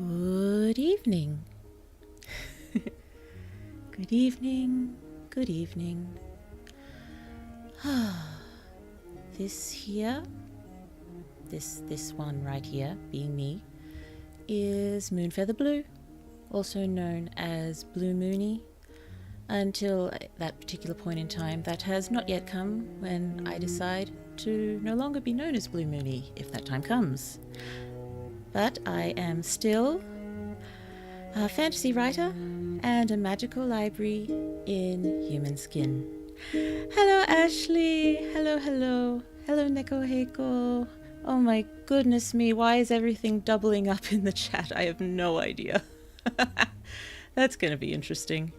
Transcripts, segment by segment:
Good evening. Good evening. Good evening. This here, this one right here, being me, is moonfeatherblue, also known as Blue Moony, until that particular point in time that has not yet come when I decide to no longer be known as Blue Moony if that time comes. But I am still a fantasy writer and a magical library in human skin. Hello Ashley, hello. Hello Neko Heiko. Oh my goodness me, why is everything doubling up in the chat? I have no idea. That's going to be interesting.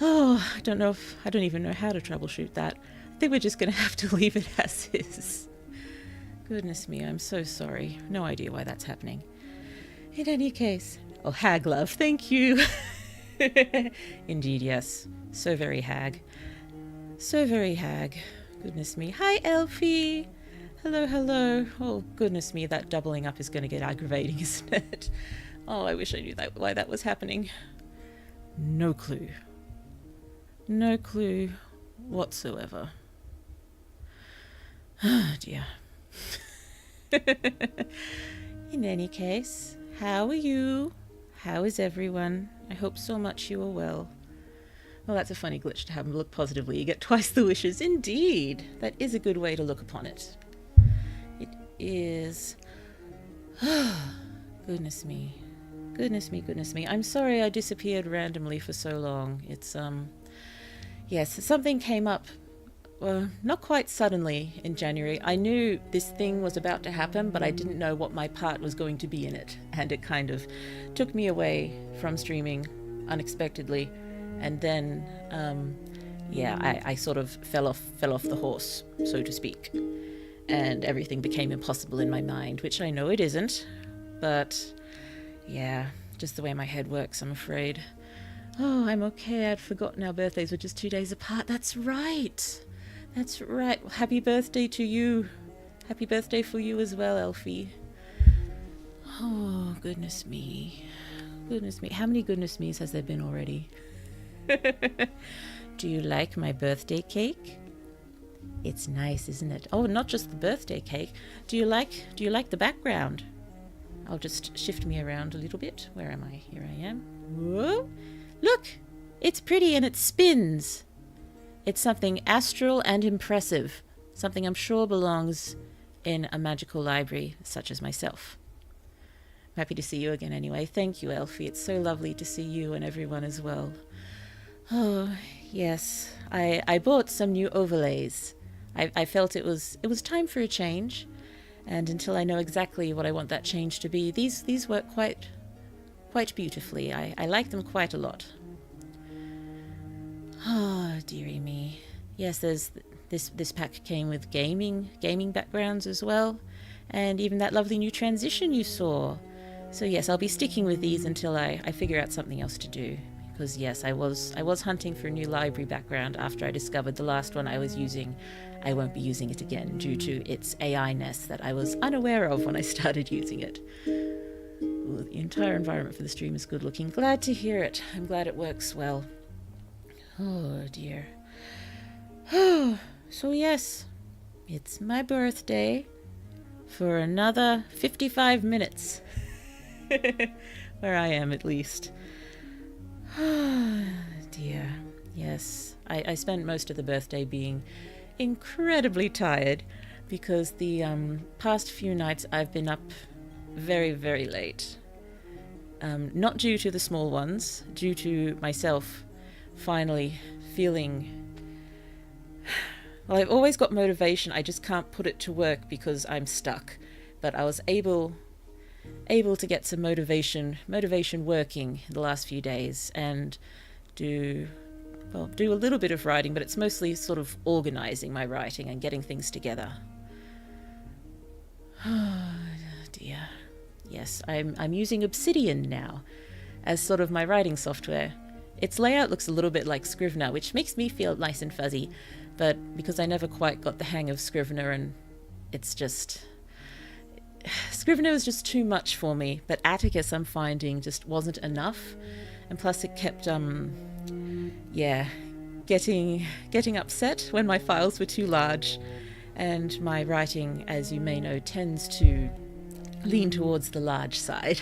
Oh, I don't even know how to troubleshoot that. I think we're just going to have to leave it as is. Goodness me, I'm so sorry. No idea why that's happening. In any case, oh, hag love, thank you. Indeed, yes. So very hag. So very hag. Goodness me. Hi, Elfie. Hello. Oh, goodness me, that doubling up is going to get aggravating, isn't it? Oh, I wish I knew why that was happening. No clue. No clue whatsoever. Oh, dear. In any case, how are you? How is everyone? I hope so much you are well. Well, that's a funny glitch to have them look positively. You get twice the wishes. Indeed, that is a good way to look upon it. It is. Goodness me. I'm sorry I disappeared randomly for so long. It's, yes, something came up. Not quite suddenly in January. I knew this thing was about to happen, but I didn't know what my part was going to be in it. And it kind of took me away from streaming unexpectedly. And then, I sort of fell off the horse, so to speak. And everything became impossible in my mind, which I know it isn't. But, yeah, just the way my head works, I'm afraid. Oh, I'm okay. I'd forgotten our birthdays were just 2 days apart. That's right. Happy birthday to you. Happy birthday for you as well, Elfie. Oh, goodness me. How many goodness me's has there been already? Do you like my birthday cake? It's nice, isn't it? Oh, not just the birthday cake. Do you like the background? I'll just shift me around a little bit. Where am I? Here I am. Whoa! Look! It's pretty and it spins. It's something astral and impressive, something I'm sure belongs in a magical library such as myself. I'm happy to see you again anyway. Thank you, Elfie. It's so lovely to see you and everyone as well. Oh, yes. I bought some new overlays. I felt it was time for a change, and until I know exactly what I want that change to be, these work quite beautifully. I like them quite a lot. Oh, dearie me. Yes, there's this pack came with gaming backgrounds as well, and even that lovely new transition you saw. So yes, I'll be sticking with these until I figure out something else to do. Because yes, I was hunting for a new library background after I discovered the last one I was using. I won't be using it again due to its AI-ness that I was unaware of when I started using it. Ooh, the entire environment for the stream is good looking. Glad to hear it. I'm glad it works well. Oh dear. Oh, so yes, it's my birthday for another 55 minutes. Where I am, at least. Oh dear. Yes, I spent most of the birthday being incredibly tired because the past few nights I've been up very, very late. Not due to the small ones, due to myself finally feeling... Well, I've always got motivation, I just can't put it to work because I'm stuck. But I was able to get some motivation working the last few days and do a little bit of writing, but it's mostly sort of organizing my writing and getting things together. Oh dear. Yes, I'm using Obsidian now as sort of my writing software. Its layout looks a little bit like Scrivener, which makes me feel nice and fuzzy, but because I never quite got the hang of Scrivener, and it's just... Scrivener was just too much for me, but Atticus I'm finding just wasn't enough. And plus it kept, getting upset when my files were too large. And my writing, as you may know, tends to lean towards the large side.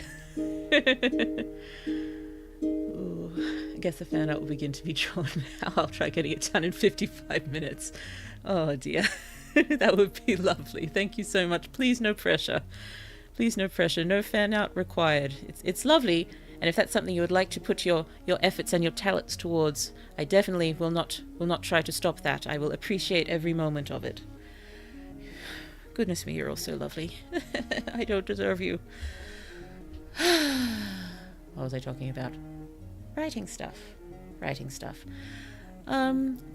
Ooh, I guess the fan art will begin to be drawn now. I'll try getting it done in 55 minutes. Oh dear. That would be lovely. Thank you so much. Please no pressure. Please no pressure. No fan art required. It's lovely. And if that's something you would like to put your efforts and your talents towards, I definitely will not try to stop that. I will appreciate every moment of it. Goodness me, you're all so lovely. I don't deserve you. What was I talking about? Writing stuff.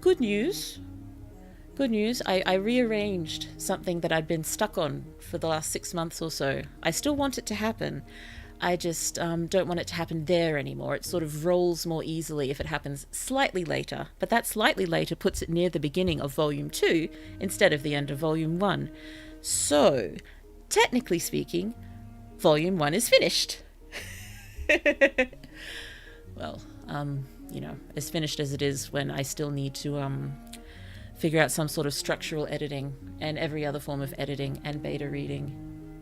Good news. I rearranged something that I'd been stuck on for the last 6 months or so. I still want it to happen. I just don't want it to happen there anymore. It sort of rolls more easily if it happens slightly later. But that slightly later puts it near the beginning of Volume 2 instead of the end of Volume 1. So, technically speaking, Volume 1 is finished. Well, as finished as it is when I still need to figure out some sort of structural editing and every other form of editing and beta reading.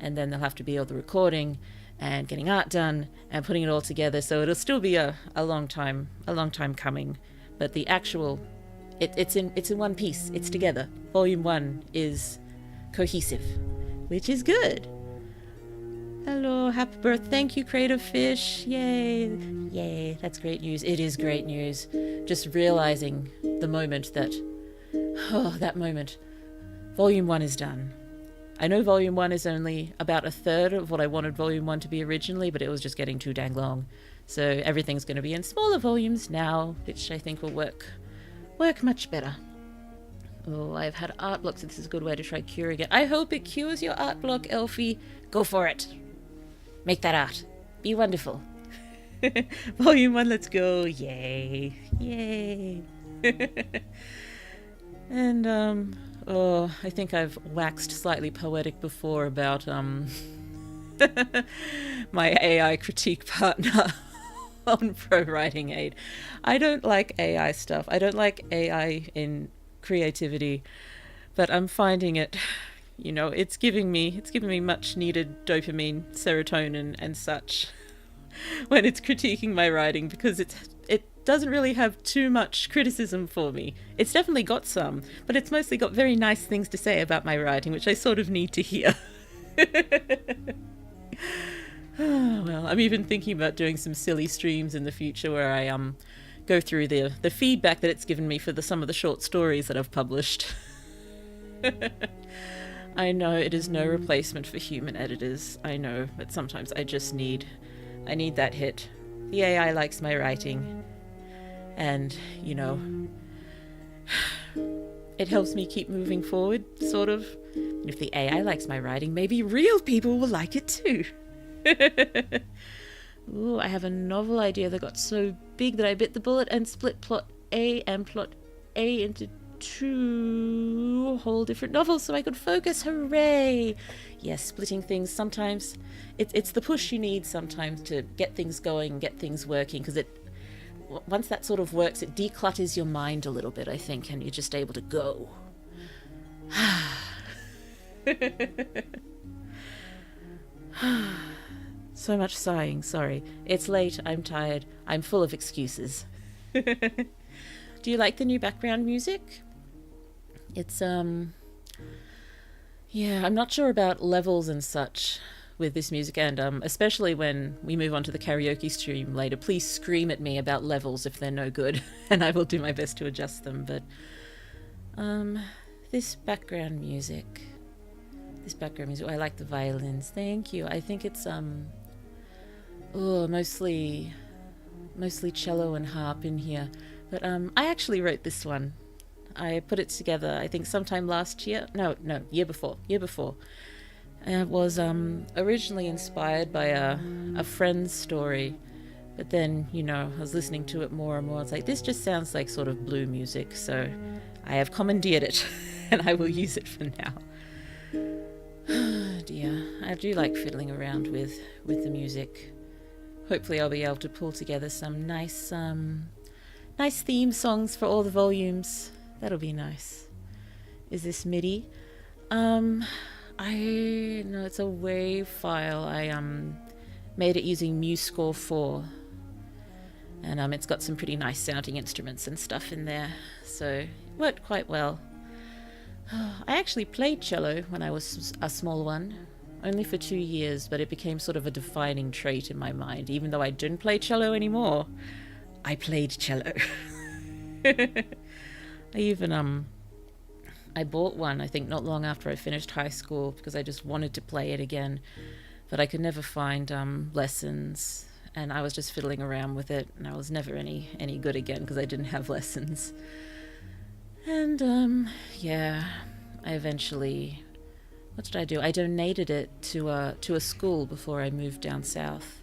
And then there'll have to be all the recording and getting art done and putting it all together. So it'll still be a long time coming. But the actual, it's in one piece. It's together. Volume 1 is cohesive, which is good. Hello, happy birthday. Thank you, Creative Fish. Yay, that's great news. It is great news. Just realizing the moment that Volume 1 is done. I know Volume 1 is only about a third of what I wanted Volume 1 to be originally, but it was just getting too dang long. So everything's going to be in smaller volumes now, which I think will work much better. Oh, I've had art blocks. This is a good way to try curing it. I hope it cures your art block, Elfie. Go for it. Make that art. Be wonderful. Volume 1, let's go. Yay. And, I think I've waxed slightly poetic before about, my AI critique partner on Pro Writing Aid. I don't like AI stuff. I don't like AI in creativity, but I'm finding it, it's giving me much needed dopamine, serotonin and such when it's critiquing my writing, because it doesn't really have too much criticism for me. It's definitely got some, but it's mostly got very nice things to say about my writing, which I sort of need to hear. Well, I'm even thinking about doing some silly streams in the future where I go through the feedback that it's given me for some of the short stories that I've published. I know it is no replacement for human editors. I know, but sometimes I need that hit. The AI likes my writing, and it helps me keep moving forward, sort of. And if the AI likes my writing, maybe real people will like it too. Ooh, I have a novel idea that got so big that I bit the bullet and split plot A and plot A into 2 whole different novels so I could focus. Hooray! Yes, splitting things sometimes, it's the push you need sometimes to get things going, get things working, because once that sort of works, it declutters your mind a little bit, I think, and you're just able to go. So much sighing, sorry. It's late, I'm tired, I'm full of excuses. Do you like the new background music? It's, I'm not sure about levels and such with this music, and especially when we move on to the karaoke stream later, please scream at me about levels if they're no good, and I will do my best to adjust them. But this background music, I like the violins. Thank you. I think it's mostly cello and harp in here, but I actually wrote this one. I put it together, I think sometime last year. No, year before. It was originally inspired by a friend's story, but then, I was listening to it more and more. It's like, this just sounds like sort of blue music, so I have commandeered it, and I will use it for now. dear. I do like fiddling around with the music. Hopefully I'll be able to pull together some nice theme songs for all the volumes. That'll be nice. Is this MIDI? No, it's a WAV file. I made it using MuseScore 4. And it's got some pretty nice sounding instruments and stuff in there. So it worked quite well. I actually played cello when I was a small one. Only for 2 years, but it became sort of a defining trait in my mind. Even though I didn't play cello anymore, I played cello. I bought one, I think, not long after I finished high school because I just wanted to play it again. But I could never find lessons, and I was just fiddling around with it, and I was never any good again because I didn't have lessons. And, yeah, I eventually... What did I do? I donated it to a school before I moved down south,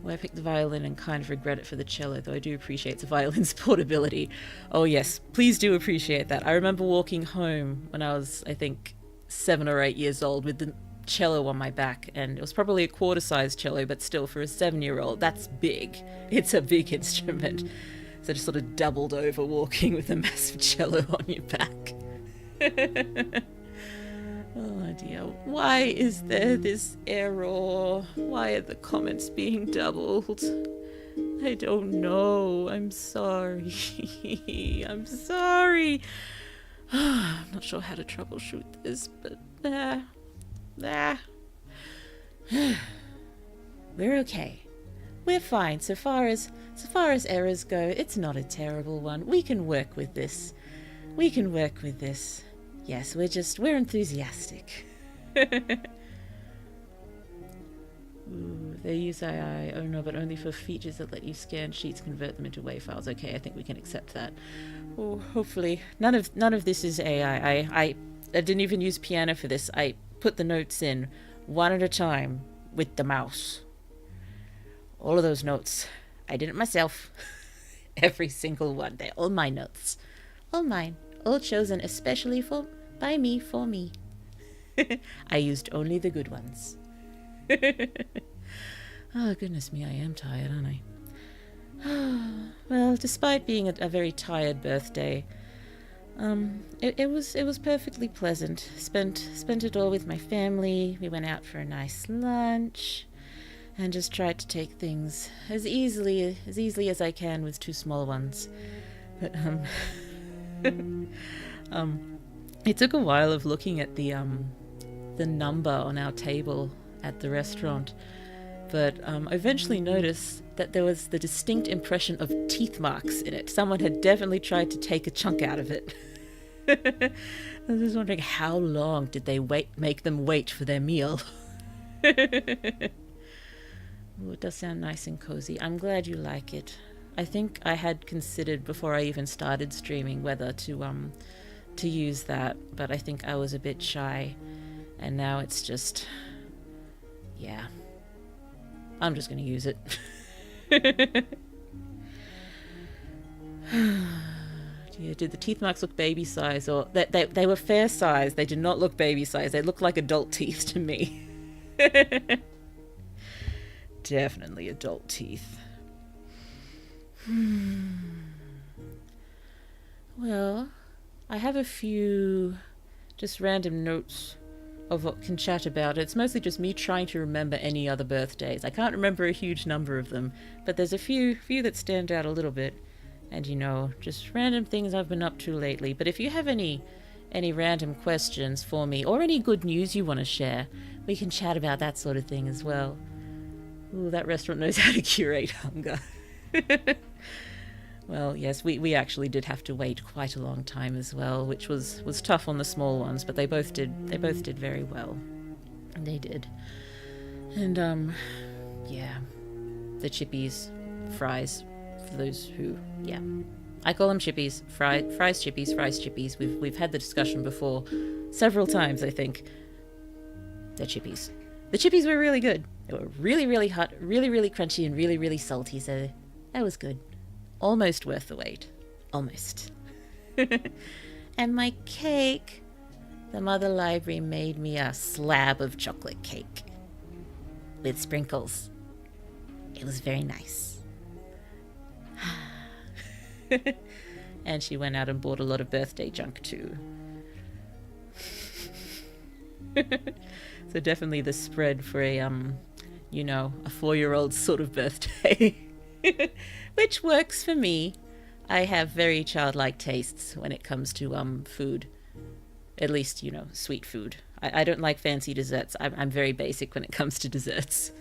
where I picked the violin and kind of regret it for the cello, though I do appreciate the violin's portability. Oh yes, please do appreciate that. I remember walking home when I was, I think, 7 or 8 years old with the cello on my back, and it was probably a quarter-sized cello, but still, for a 7-year-old, that's big. It's a big instrument. So I just sort of doubled over walking with a massive cello on your back. Oh dear, why is there this error? Why are the comments being doubled? I don't know. I'm sorry. I'm sorry. I'm not sure how to troubleshoot this, but we're okay. We're fine. So far as errors go, it's not a terrible one. We can work with this. Yes, we're enthusiastic. Ooh, they use AI. Oh no, but only for features that let you scan sheets, convert them into WAV files. Okay, I think we can accept that. Oh, hopefully. None of this is AI. I didn't even use piano for this. I put the notes in one at a time with the mouse. All of those notes. I did it myself. Every single one. They're all my notes. All mine. All chosen especially by me for me. I used only the good ones. Oh, goodness me, I am tired, aren't I? Well, despite being a very tired birthday, it was perfectly pleasant. Spent it all with my family. We went out for a nice lunch and just tried to take things as easily as I can with 2 small ones. But it took a while of looking at the number on our table at the restaurant, but I eventually noticed that there was the distinct impression of teeth marks in it. Someone had definitely tried to take a chunk out of it. I was just wondering, how long did they make them wait for their meal? Ooh, it does sound nice and cozy. I'm glad you like it. I think I had considered before I even started streaming whether to use that, but I think I was a bit shy, and now it's just, yeah, I'm just going to use it. Yeah, did the teeth marks look baby size, or they were fair size? They did not look baby size. They looked like adult teeth to me. Definitely adult teeth. Well, I have a few just random notes of what can chat about. It's mostly just me trying to remember any other birthdays. I can't remember a huge number of them, but there's a few that stand out a little bit. And, just random things I've been up to lately. But if you have any random questions for me, or any good news you want to share, we can chat about that sort of thing as well. Ooh, that restaurant knows how to curate hunger. Well, yes, we actually did have to wait quite a long time as well, which was tough on the small ones, but they both did very well. They did. And yeah, the chippies, fries, for those who, yeah, I call them chippies, fries chippies. We've had the discussion before several times, I think. They're chippies. The chippies were really good. They were really, really hot, really, really crunchy, and really, really salty, so that was good. Almost worth the wait. Almost. And my cake. the mother library made me a slab of chocolate cake with sprinkles. It was very nice. And she went out and bought a lot of birthday junk too. So definitely the spread for a 4-year-old sort of birthday. Which works for me. I have very childlike tastes when it comes to food. At least, sweet food. I don't like fancy desserts. I'm very basic when it comes to desserts.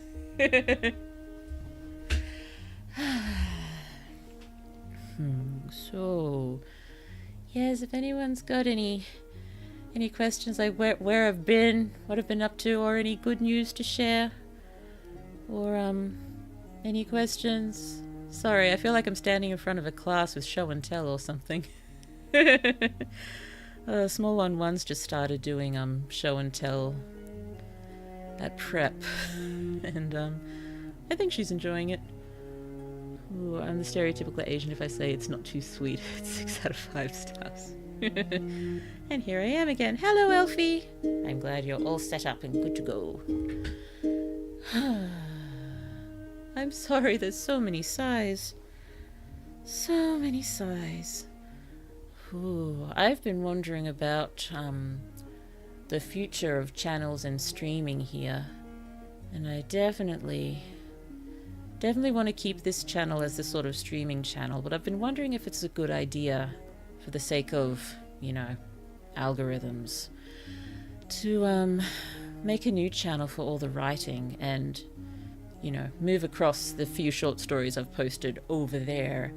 So, yes, if anyone's got any questions, like where I've been, what I've been up to, or any good news to share, or any questions. Sorry, I feel like I'm standing in front of a class with show and tell or something. Small one once just started doing show and tell at prep, and I think she's enjoying it. Ooh, I'm the stereotypical Asian if I say it's not too sweet. It's 6 out of 5 stars. And here I am again. Hello, Elfie. I'm glad you're all set up and good to go. I'm sorry, there's so many sighs. So many sighs. Ooh, I've been wondering about the future of channels and streaming here. And I definitely want to keep this channel as the sort of streaming channel, but I've been wondering if it's a good idea, for the sake of, algorithms, to make a new channel for all the writing and, move across the few short stories I've posted over there.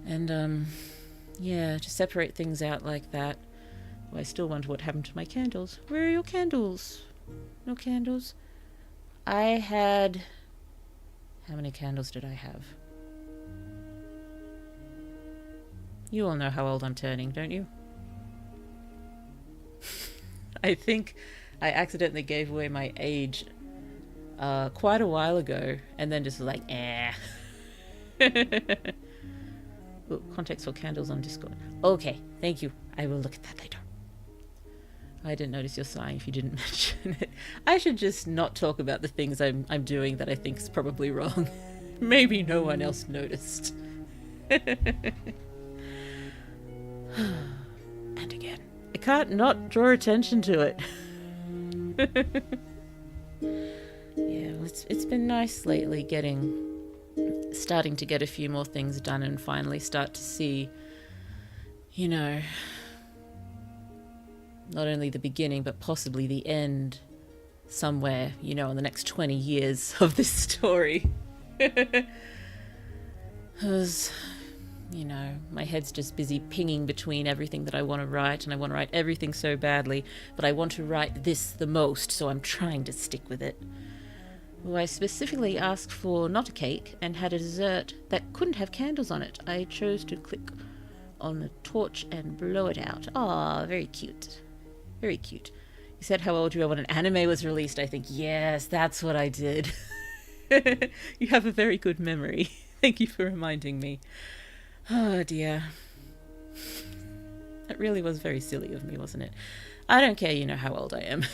And, to separate things out like that. Oh, I still wonder what happened to my candles. Where are your candles? No candles? I had... How many candles did I have? You all know how old I'm turning, don't you? I think I accidentally gave away my age quite a while ago, and then just like, Ooh, context for candles on Discord. Okay, thank you. I will look at that later. I didn't notice your sighing if you didn't mention it. I should just not talk about the things I'm doing that I think is probably wrong. Maybe no one else noticed. And again, I can't not draw attention to it. Yeah, well, it's been nice lately starting to get a few more things done and finally start to see, not only the beginning, but possibly the end somewhere, in the next 20 years of this story. Because, my head's just busy pinging between everything that I want to write, and I want to write everything so badly, but I want to write this the most, so I'm trying to stick with it. Well, I specifically asked for not a cake and had a dessert that couldn't have candles on it. I chose to click on a torch and blow it out. Aw, very cute. Very cute. You said how old you were when an anime was released. I think, yes, that's what I did. You have a very good memory. Thank you for reminding me. Oh, dear. That really was very silly of me, wasn't it? I don't care, how old I am.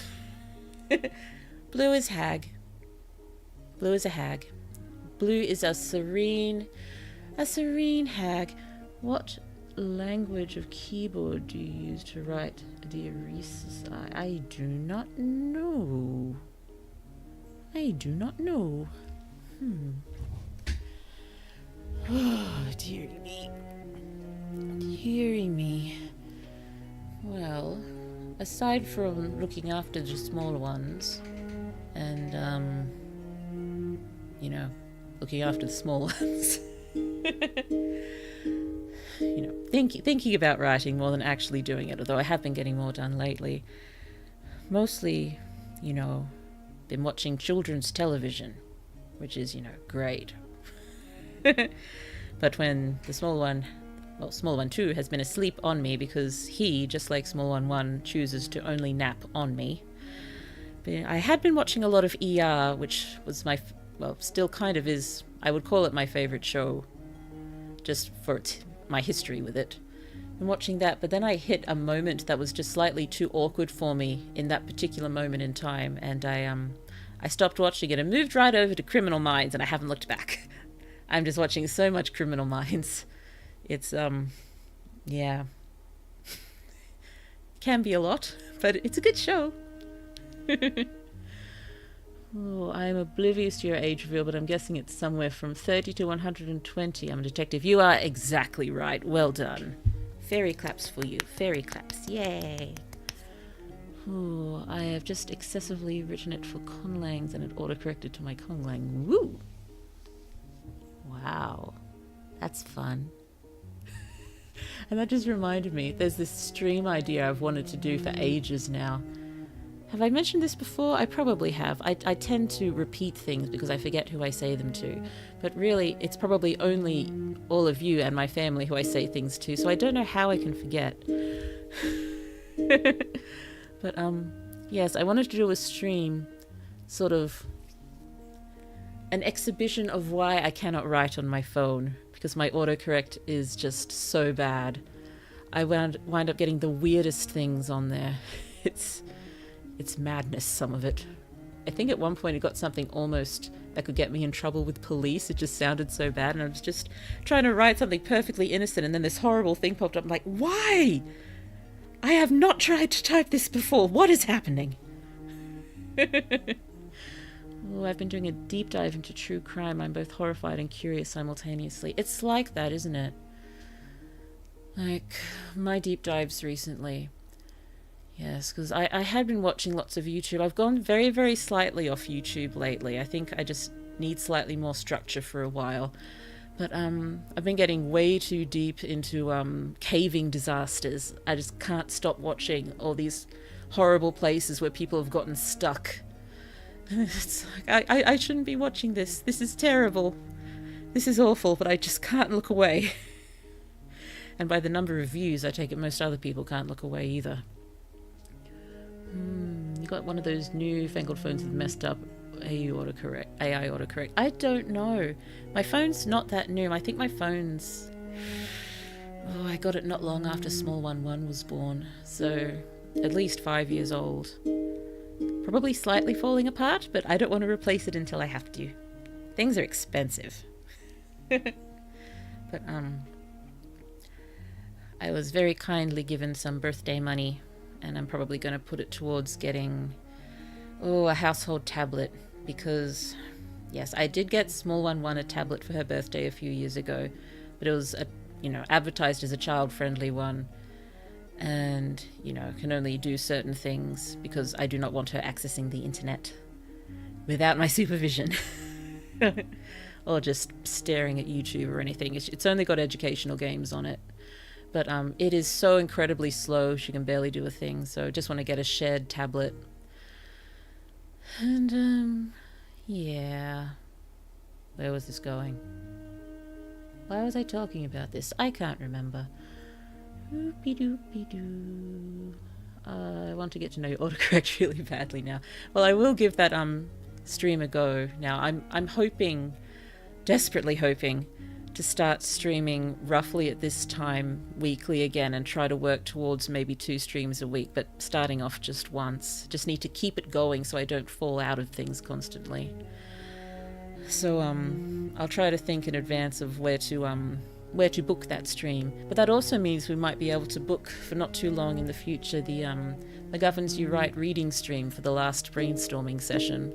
Blue is hag. Blue is a hag. Blue is a serene hag. What language of keyboard do you use to write Diaresis? I do not know. Oh, dearie me. Dearie me. Well, aside from looking after the smaller ones and, looking after the small ones, thinking about writing more than actually doing it, although I have been getting more done lately. Mostly, been watching children's television, which is, great. But when the small one too, has been asleep on me because he, just like small one 1, chooses to only nap on me. But I had been watching a lot of ER, which was still kind of is, I would call it my favorite show, just for my history with it. and watching that, but then I hit a moment that was just slightly too awkward for me in that particular moment in time, and I stopped watching it and moved right over to Criminal Minds, and I haven't looked back. I'm just watching so much Criminal Minds. It's yeah, can be a lot, but it's a good show. Oh, I'm oblivious to your age reveal, but I'm guessing it's somewhere from 30 to 120. I'm a detective. You are exactly right. Well done. Fairy claps for you. Fairy claps. Yay. Oh, I have just excessively written it for conlangs and it autocorrected to my conlang. Woo! Wow. That's fun. And that just reminded me, there's this stream idea I've wanted to do for ages now. Have I mentioned this before? I probably have. I tend to repeat things because I forget who I say them to. But really, it's probably only all of you and my family who I say things to, so I don't know how I can forget. But, yes, I wanted to do a stream, sort of an exhibition of why I cannot write on my phone, because my autocorrect is just so bad. I wind up getting the weirdest things on there. It's madness, some of it. I think at one point it got something almost that could get me in trouble with police. It just sounded so bad, and I was just trying to write something perfectly innocent, and then this horrible thing popped up. I'm like, why? I have not tried to type this before. What is happening? Oh, I've been doing a deep dive into true crime. I'm both horrified and curious simultaneously. It's like that, isn't it? Like, my deep dives recently. Yes, because I had been watching lots of YouTube. I've gone very, very slightly off YouTube lately. I think I just need slightly more structure for a while. But I've been getting way too deep into caving disasters. I just can't stop watching all these horrible places where people have gotten stuck. It's like, I shouldn't be watching this. This is terrible. This is awful, but I just can't look away. And by the number of views, I take it most other people can't look away either. You got one of those newfangled phones with messed up AI autocorrect. I don't know. My phone's not that new. I think my phone's... Oh, I got it not long after Small 11 was born. So, at least 5 years old. Probably slightly falling apart, but I don't want to replace it until I have to. Things are expensive. But, I was very kindly given some birthday money, and I'm probably going to put it towards getting, a household tablet, because, yes, I did get Small 11 a tablet for her birthday a few years ago, but it was, advertised as a child-friendly one, and, can only do certain things because I do not want her accessing the internet without my supervision. Or just staring at YouTube or anything. It's only got educational games on it. But it is so incredibly slow, she can barely do a thing, so I just want to get a shared tablet. And, yeah. Where was this going? Why was I talking about this? I can't remember. Oopie-doopie-doo. I want to get to know your autocorrect really badly now. Well, I will give that stream a go now. I'm hoping, desperately hoping, to start streaming roughly at this time weekly again and try to work towards maybe 2 streams a week, but starting off just once. Just need to keep it going so I don't fall out of things constantly. So I'll try to think in advance of where to book that stream. But that also means we might be able to book for not too long in the future the MacGuffins You Write reading stream for the last brainstorming session.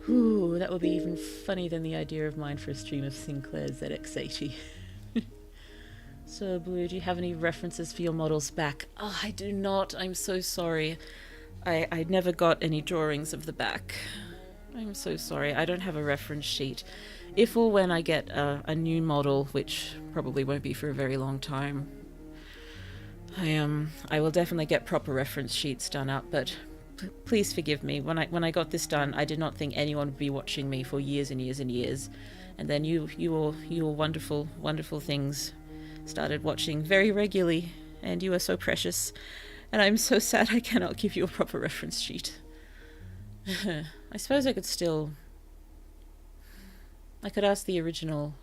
Ooh, that would be even funny than the idea of mine for a stream of Sinclair's ZX80. So, Blue, do you have any references for your model's back? Oh, I do not. I'm so sorry. I never got any drawings of the back. I'm so sorry. I don't have a reference sheet. If or when I get a new model, which probably won't be for a very long time, I will definitely get proper reference sheets done up, but please forgive me. When I got this done, I did not think anyone would be watching me for years and years and years. And then you all wonderful, wonderful things started watching very regularly, and you are so precious. And I'm so sad I cannot give you a proper reference sheet. I suppose I could ask the original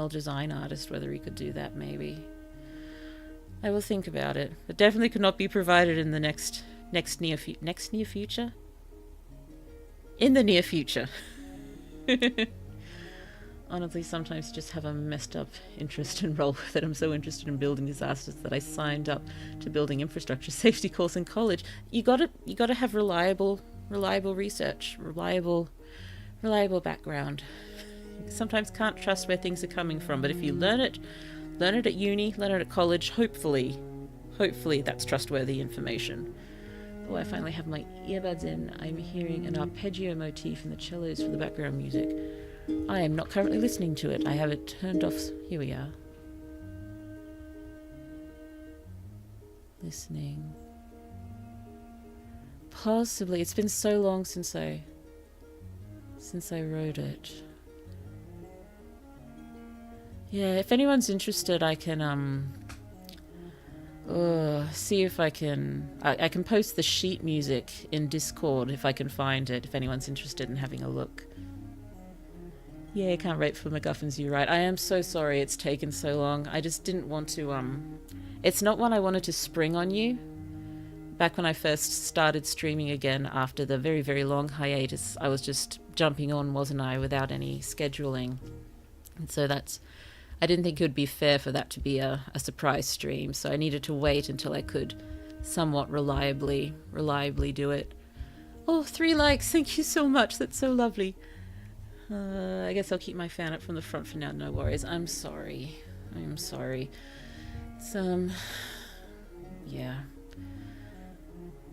design artist whether he could do that, maybe. I will think about it. It definitely could not be provided in the next near future? In the near future. Honestly, sometimes you just have a messed up interest and roll with it. I'm so interested in building disasters that I signed up to building infrastructure safety course in college. You gotta have reliable research, reliable background. You sometimes can't trust where things are coming from, but if you learn it at uni, learn it at college, hopefully that's trustworthy information. Oh, I finally have my earbuds in. I'm hearing an arpeggio motif in the cellos for the background music. I am not currently listening to it. I have it turned off. Here we are. Listening. Possibly. It's been so long since I wrote it. Yeah, if anyone's interested, I can see if I can post the sheet music in Discord if I can find it, if anyone's interested in having a look. Yeah, I can't wait for MacGuffins, you're right. I am so sorry it's taken so long. I just didn't want to, it's not one I wanted to spring on you. Back when I first started streaming again after the very, very long hiatus, I was just jumping on, wasn't I, without any scheduling. And so I didn't think it would be fair for that to be a surprise stream, so I needed to wait until I could somewhat reliably do it. Oh, 3 likes, thank you so much, that's so lovely. I guess I'll keep my fan up from the front for now, no worries. I'm sorry. It's, yeah.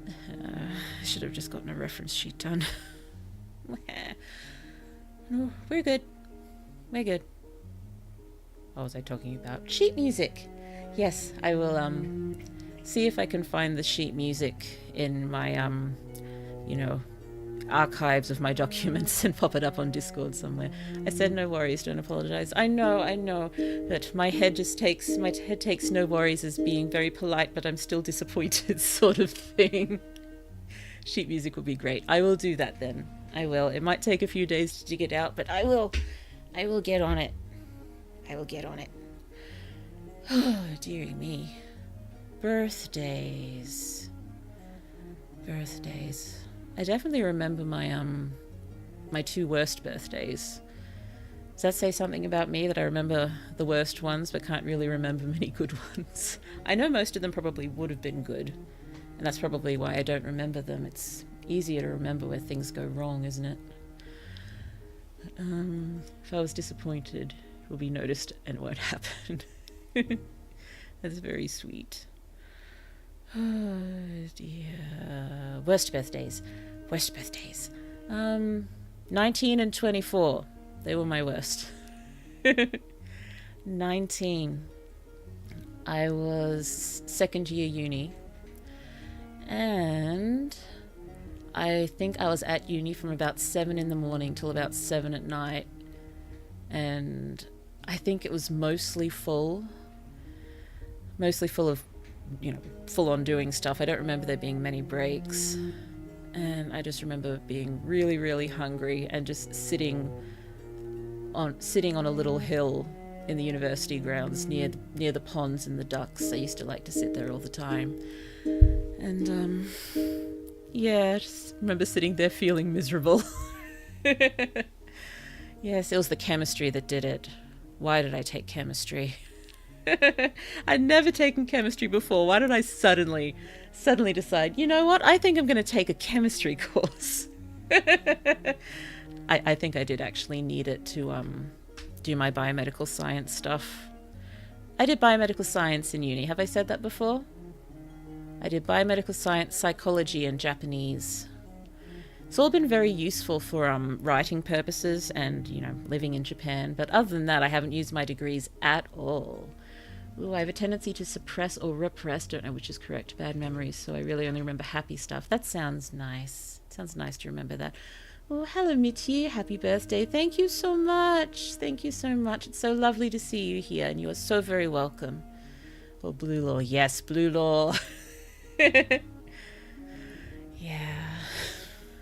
I should have just gotten a reference sheet done. No, we're good. What was I talking about? Sheet music! Yes, I will, see if I can find the sheet music in my, archives of my documents and pop it up on Discord somewhere. I said no worries, don't apologize. I know, but my head takes no worries as being very polite, but I'm still disappointed sort of thing. Sheet music would be great. I will do that then. I will. It might take a few days to dig it out, but I will get on it. Oh, dearie me. Birthdays. I definitely remember my 2 worst birthdays. Does that say something about me, that I remember the worst ones but can't really remember many good ones? I know most of them probably would have been good, and that's probably why I don't remember them. It's easier to remember where things go wrong, isn't it? If I was disappointed, it will be noticed and it won't happen. That's very sweet. Oh dear. Worst birthdays. 19 and 24. They were my worst. 19. I was second year uni. And I think I was at uni from about 7 in the morning till about 7 at night. And I think it was mostly full of, full on doing stuff. I don't remember there being many breaks. And I just remember being really, really hungry and just sitting on a little hill in the university grounds near the ponds and the ducks. I used to like to sit there all the time. And, I just remember sitting there feeling miserable. Yes, it was the chemistry that did it. Why did I take chemistry? I'd never taken chemistry before. Why did I suddenly decide, you know what, I think I'm going to take a chemistry course? I think I did actually need it to do my biomedical science stuff. I did biomedical science in uni. Have I said that before? I did biomedical science, psychology, and Japanese. It's all been very useful for writing purposes and, living in Japan. But other than that, I haven't used my degrees at all. Ooh, I have a tendency to suppress or repress, don't know which is correct, bad memories, so I really only remember happy stuff. That sounds nice. It sounds nice to remember that. Oh, hello, Mitchie. Happy birthday. Thank you so much. It's so lovely to see you here, and you are so very welcome. Oh, Blue Law. Yes, Blue Law. Yeah.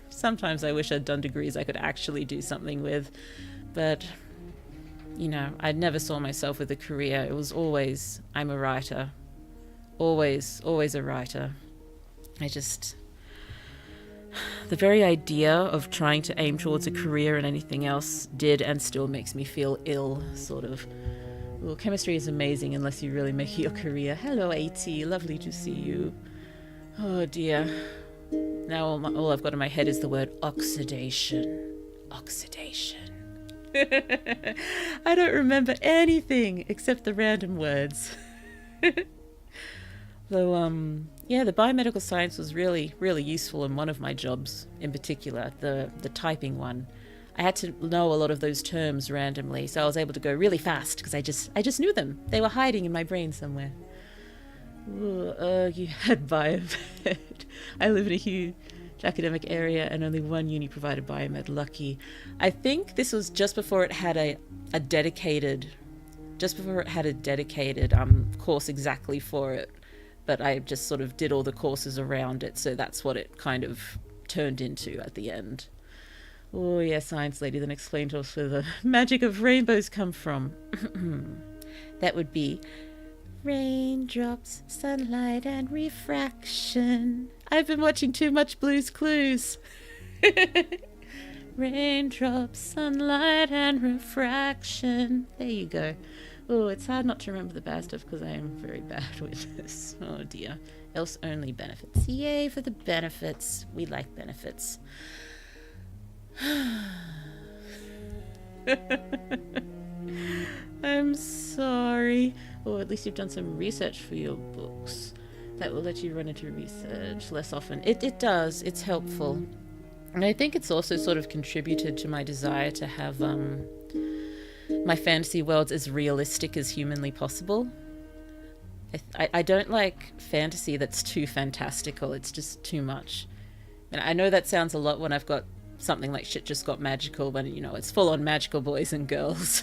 Sometimes I wish I'd done degrees I could actually do something with, but I never saw myself with a career. It was always, I'm a writer. always a writer. The very idea of trying to aim towards a career in anything else did and still makes me feel ill, sort of. Well, chemistry is amazing unless you really make it your career. Hello, AT, lovely to see you. Oh dear. Now all I've got in my head is the word oxidation. Oxidation. I don't remember anything except the random words. Though, yeah, the biomedical science was really, really useful in one of my jobs in particular, the typing one. I had to know a lot of those terms randomly, so I was able to go really fast because I just knew them. They were hiding in my brain somewhere. Ooh, you had biomed. I live in a huge academic area and only one uni provided biomed. Lucky. I think this was just before it had a dedicated course exactly for it. But I just sort of did all the courses around it, so that's what it kind of turned into at the end. Oh yeah, science lady, then explain to us where the magic of rainbows come from. That would be raindrops, sunlight, and refraction. I've been watching too much Blue's Clues. Raindrops, sunlight, and refraction. There you go. Oh, it's hard not to remember the bad stuff because I am very bad with this. Oh dear. Else only benefits. Yay for the benefits. We like benefits. I'm sorry. Oh, at least you've done some research for your books. That will let you run into research less often. It does. It's helpful. And I think it's also sort of contributed to my desire to have my fantasy worlds as realistic as humanly possible. I don't like fantasy that's too fantastical. It's just too much. And I know that sounds a lot when I've got something like Shit Just Got Magical, when, you know, it's full on magical boys and girls.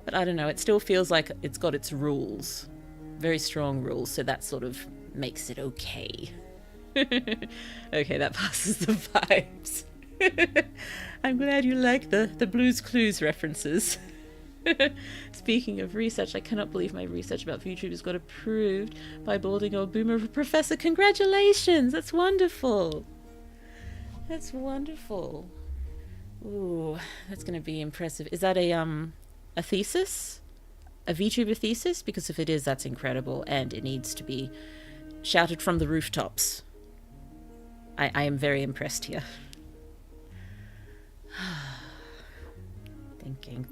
But I don't know, it still feels like it's got its rules. Very strong rules, so that sort of makes it okay. Okay, that passes the vibes. I'm glad you like the Blue's Clues references. Speaking of research, I cannot believe my research about VTubers got approved by balding old boomer professor. Congratulations! That's wonderful. That's wonderful. Ooh, that's going to be impressive. Is that a thesis? A VTuber thesis? Because if it is, that's incredible, and it needs to be shouted from the rooftops. I am very impressed here. Thinking.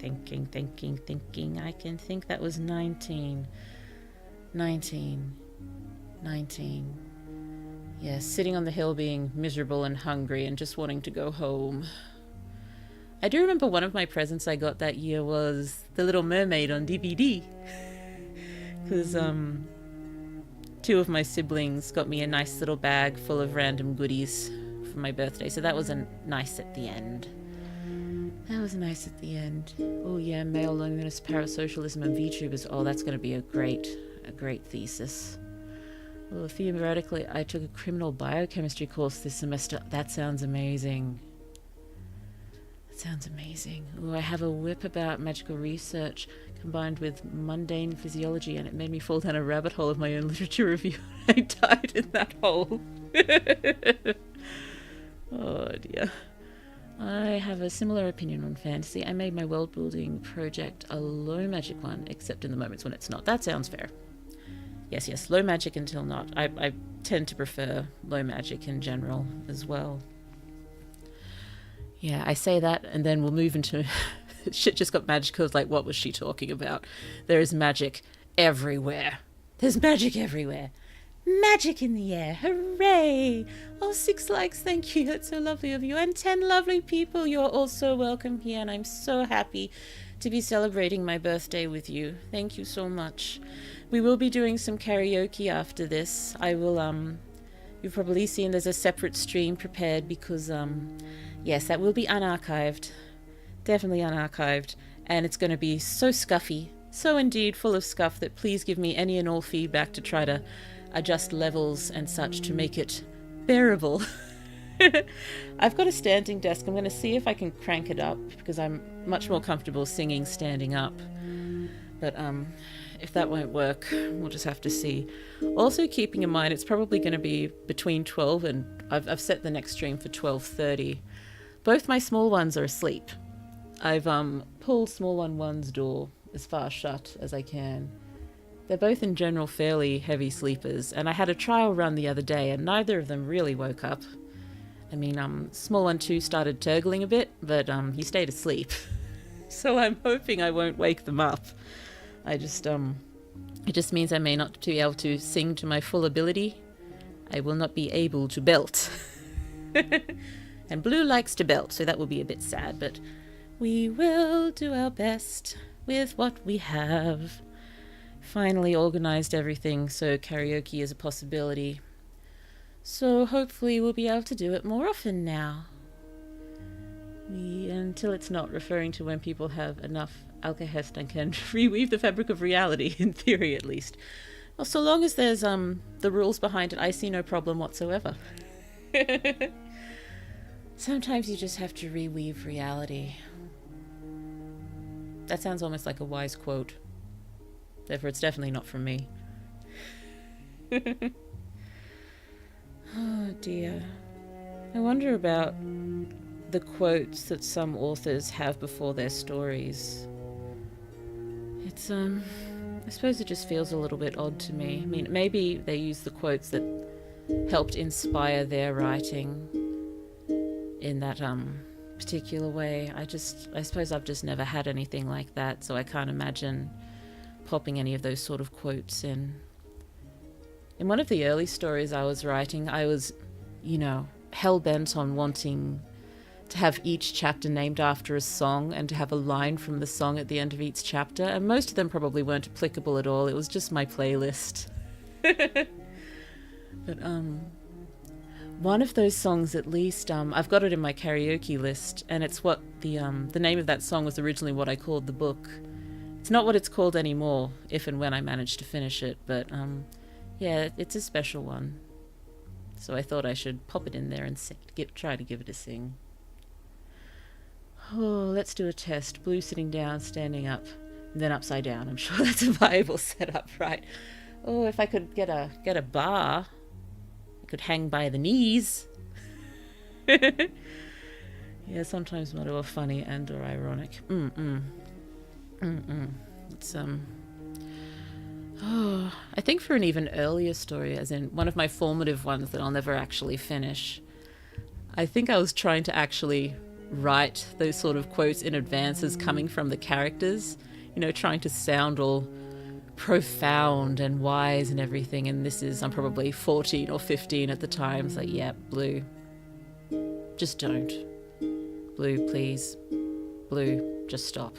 I can think that was 19. Yes, sitting on the hill being miserable and hungry and just wanting to go home. I do remember one of my presents I got that year was The Little Mermaid on DVD. Because, two of my siblings got me a nice little bag full of random goodies for my birthday, so that was nice at the end. Oh yeah, male loneliness, parasocialism, and VTubers. Oh, that's going to be a great thesis. Well, theoretically, I took a criminal biochemistry course this semester. That sounds amazing. Oh, I have a whip about magical research combined with mundane physiology, and it made me fall down a rabbit hole of my own literature review. I died in that hole. Oh dear. I have a similar opinion on fantasy. I made my world-building project a low magic one, except in the moments when it's not. That sounds fair. Yes, low magic until not. I tend to prefer low magic in general as well. Yeah, I say that, and then we'll move into Shit Just Got Magical. Like, what was she talking about? There is magic everywhere. There's magic everywhere. Magic in the air. Hooray! Oh, 6 likes. Thank you. That's so lovely of you. And 10 lovely people. You're all so welcome here, and I'm so happy to be celebrating my birthday with you. Thank you so much. We will be doing some karaoke after this. I will, you've probably seen there's a separate stream prepared because, yes, that will be unarchived. Definitely unarchived. And it's going to be so scuffy, so indeed full of scuff, that please give me any and all feedback to try to adjust levels and such to make it bearable. I've got a standing desk. I'm going to see if I can crank it up because I'm much more comfortable singing standing up. But if that won't work, we'll just have to see. Also keeping in mind, it's probably going to be between 12 and... I've set the next stream for 12:30. Both my small ones are asleep. I've pulled small one's door as far shut as I can. They're both in general fairly heavy sleepers, and I had a trial run the other day and neither of them really woke up. I mean, small one too started turgling a bit, but he stayed asleep. So I'm hoping I won't wake them up. It just means I may not be able to sing to my full ability. I will not be able to belt. And Blue likes to belt, so that will be a bit sad, but we will do our best with what we have. Finally organised everything so karaoke is a possibility. So hopefully we'll be able to do it more often now. Until it's not referring to when people have enough alcohest and can reweave the fabric of reality, in theory at least. Well, so long as there's the rules behind it, I see no problem whatsoever. Sometimes you just have to reweave reality. That sounds almost like a wise quote. Therefore, it's definitely not from me. Oh dear. I wonder about the quotes that some authors have before their stories. It's, I suppose it just feels a little bit odd to me. I mean, maybe they use the quotes that helped inspire their writing in that, particular way. I suppose I've just never had anything like that, so I can't imagine popping any of those sort of quotes in. In one of the early stories I was writing, I was, hell-bent on wanting to have each chapter named after a song and to have a line from the song at the end of each chapter, and most of them probably weren't applicable at all. It was just my playlist. But one of those songs, at least, I've got it in my karaoke list, and it's what the name of that song was originally what I called the book. It's not what it's called anymore, if and when I manage to finish it, but yeah, it's a special one. So I thought I should pop it in there and try to give it a sing. Oh, let's do a test. Blue sitting down, standing up, and then upside down. I'm sure that's a viable setup, right? Oh, if I could get a bar, I could hang by the knees. Yeah, sometimes more funny and or ironic. It's I think for an even earlier story, as in one of my formative ones that I'll never actually finish, I think I was trying to actually write those sort of quotes in advance as coming from the characters, trying to sound all profound and wise and everything, and I'm probably 14 or 15 at the time. It's like, yeah, Blue, just don't. Blue, please. Blue, just stop.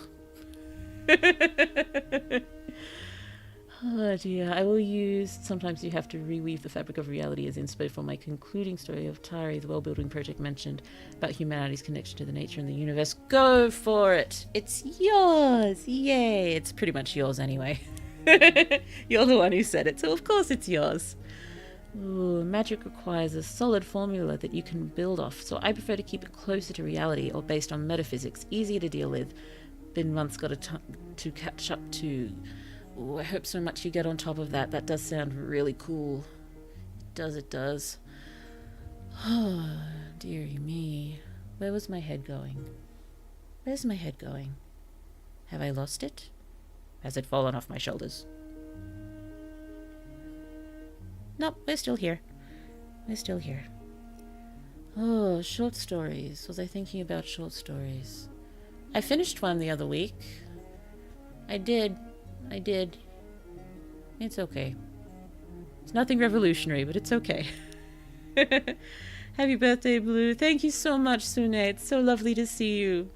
Oh dear, I will use Sometimes You Have to Reweave the Fabric of Reality as inspo for my concluding story of Tari, the world-building project mentioned about humanity's connection to the nature and the universe. Go for it! It's yours! Yay! It's pretty much yours anyway. You're the one who said it, so of course it's yours. Ooh, magic requires a solid formula that you can build off, so I prefer to keep it closer to reality or based on metaphysics, easier to deal with. Been once got to catch up to. Ooh, I hope so much you get on top of that. That does sound really cool. It does. Oh, dearie me. Where was my head going? Where's my head going? Have I lost it? Has it fallen off my shoulders? Nope, we're still here. Oh, short stories. Was I thinking about short stories? I finished one the other week. I did. It's okay. It's nothing revolutionary, but it's okay. Happy birthday, Blue. Thank you so much, Sune. It's so lovely to see you.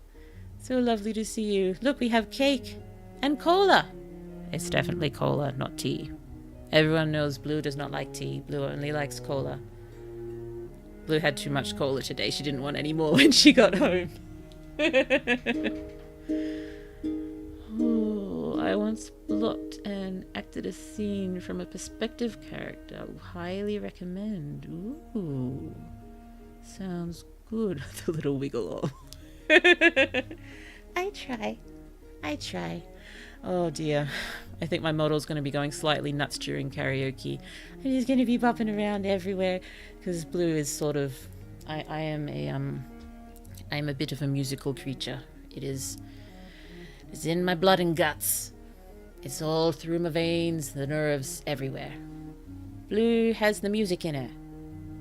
Look, we have cake and cola. It's definitely cola, not tea. Everyone knows Blue does not like tea. Blue only likes cola. Blue had too much cola today. She didn't want any more when she got home. Oh, I once blocked and acted a scene from a perspective character. Highly recommend. Ooh, sounds good. The little wiggle all. I try. Oh dear. I think my model's going to be going slightly nuts during karaoke. He's going to be bopping around everywhere because Blue is sort of. I am a bit of a musical creature. It's in my blood and guts. It's all through my veins, the nerves, everywhere. Blue has the music in her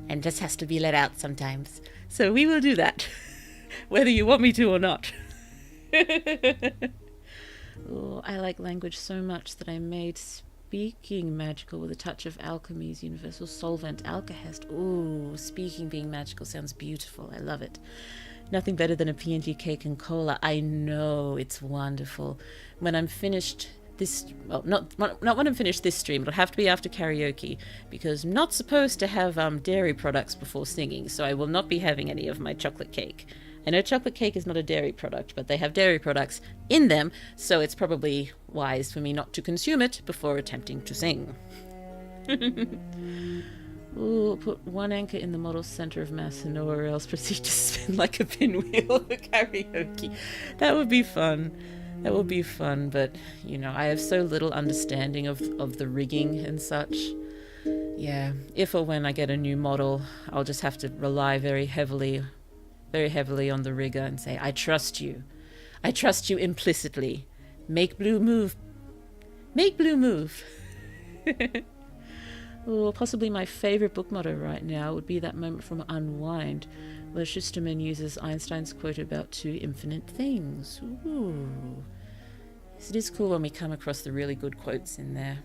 and just has to be let out sometimes. So we will do that, whether you want me to or not. Oh, I like language so much that I made speaking magical with a touch of alchemy's universal solvent, alkahest. Ooh, speaking being magical sounds beautiful. I love it. Nothing better than a P&G cake and cola. I know, it's wonderful. When I'm finished this, well, not when I'm finished this stream, it'll have to be after karaoke, because I'm not supposed to have dairy products before singing, so I will not be having any of my chocolate cake. I know chocolate cake is not a dairy product, but they have dairy products in them, so it's probably wise for me not to consume it before attempting to sing. Ooh, put one anchor in the model's center of mass and nowhere else. Proceed to spin like a pinwheel for karaoke. That would be fun. That would be fun, but, you know, I have so little understanding of the rigging and such. Yeah, if or when I get a new model, I'll just have to rely very heavily on the rigger and say, I trust you. I trust you implicitly. Make Blue move. Make Blue move. Oh, possibly my favorite book motto right now would be that moment from Unwind, where Schusterman uses Einstein's quote about two infinite things. Ooh. Yes, it is cool when we come across the really good quotes in there.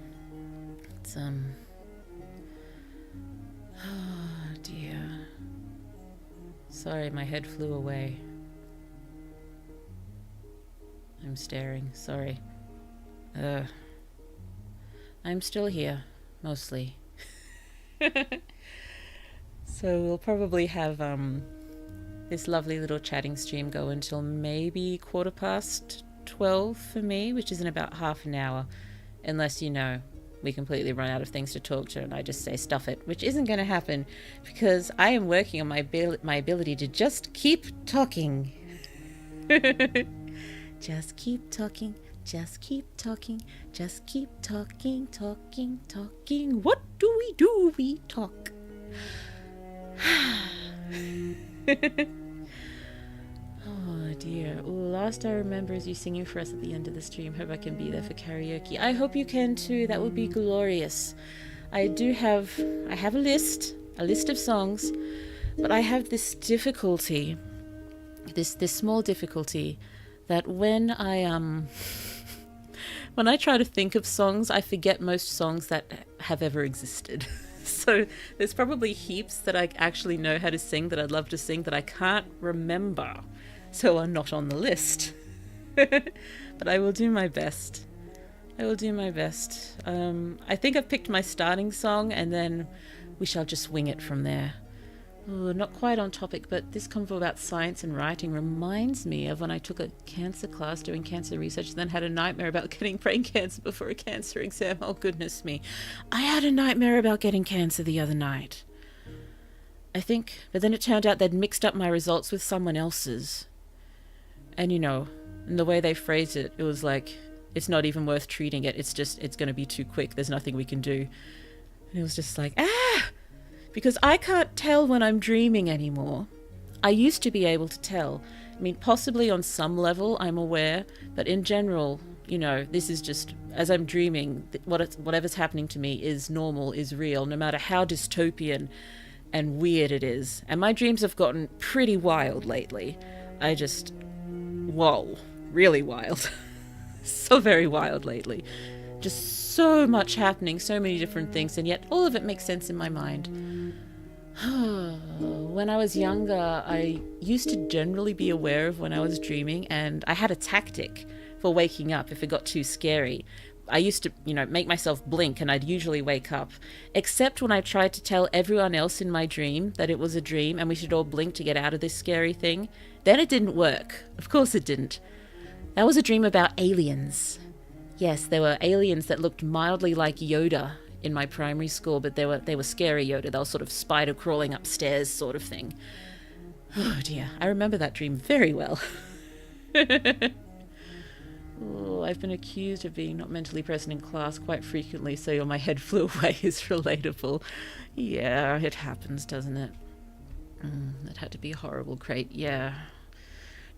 It's, oh dear. Sorry, my head flew away. I'm staring, sorry. I'm still here, mostly. So we'll probably have this lovely little chatting stream go until maybe 12:15 for me, which is in about half an hour, unless, you know, we completely run out of things to talk to and I just say stuff it, which isn't going to happen because I am working on my ability to just keep talking. Just keep talking, just keep talking, just keep talking, talking, talking. What do? We talk. Oh dear. Last I remember is you singing for us at the end of the stream. Hope I can be there for karaoke. I hope you can too. That would be glorious. I have a list of songs, but I have this difficulty, this small difficulty, that when I try to think of songs, I forget most songs that have ever existed. So there's probably heaps that I actually know how to sing that I'd love to sing that I can't remember, so are not on the list. But I will do my best. I think I've picked my starting song and then we shall just wing it from there. Ooh, not quite on topic, but this convo about science and writing reminds me of when I took a cancer class doing cancer research and then had a nightmare about getting brain cancer before a cancer exam. Oh, goodness me. I had a nightmare about getting cancer the other night. But then it turned out they'd mixed up my results with someone else's. And, you know, and the way they phrased it, it was like, it's not even worth treating it. It's going to be too quick. There's nothing we can do. And it was just like, because I can't tell when I'm dreaming anymore. I used to be able to tell. I mean, possibly on some level I'm aware, but in general, you know, this is just, as I'm dreaming, whatever's happening to me is normal, is real, no matter how dystopian and weird it is. And my dreams have gotten pretty wild lately. Whoa, really wild. So very wild lately. Just so much happening, so many different things, and yet all of it makes sense in my mind. When I was younger, I used to generally be aware of when I was dreaming, and I had a tactic for waking up if it got too scary. I used to, you know, make myself blink, and I'd usually wake up, except when I tried to tell everyone else in my dream that it was a dream and we should all blink to get out of this scary thing. Then it didn't work. Of course it didn't. That was a dream about aliens. Yes, there were aliens that looked mildly like Yoda in my primary school, but they were scary Yoda. They were sort of spider crawling upstairs sort of thing. Oh dear, I remember that dream very well. Oh, I've been accused of being not mentally present in class quite frequently, so my head flew away is relatable. Yeah, it happens, doesn't it? That had to be a horrible crate. Yeah.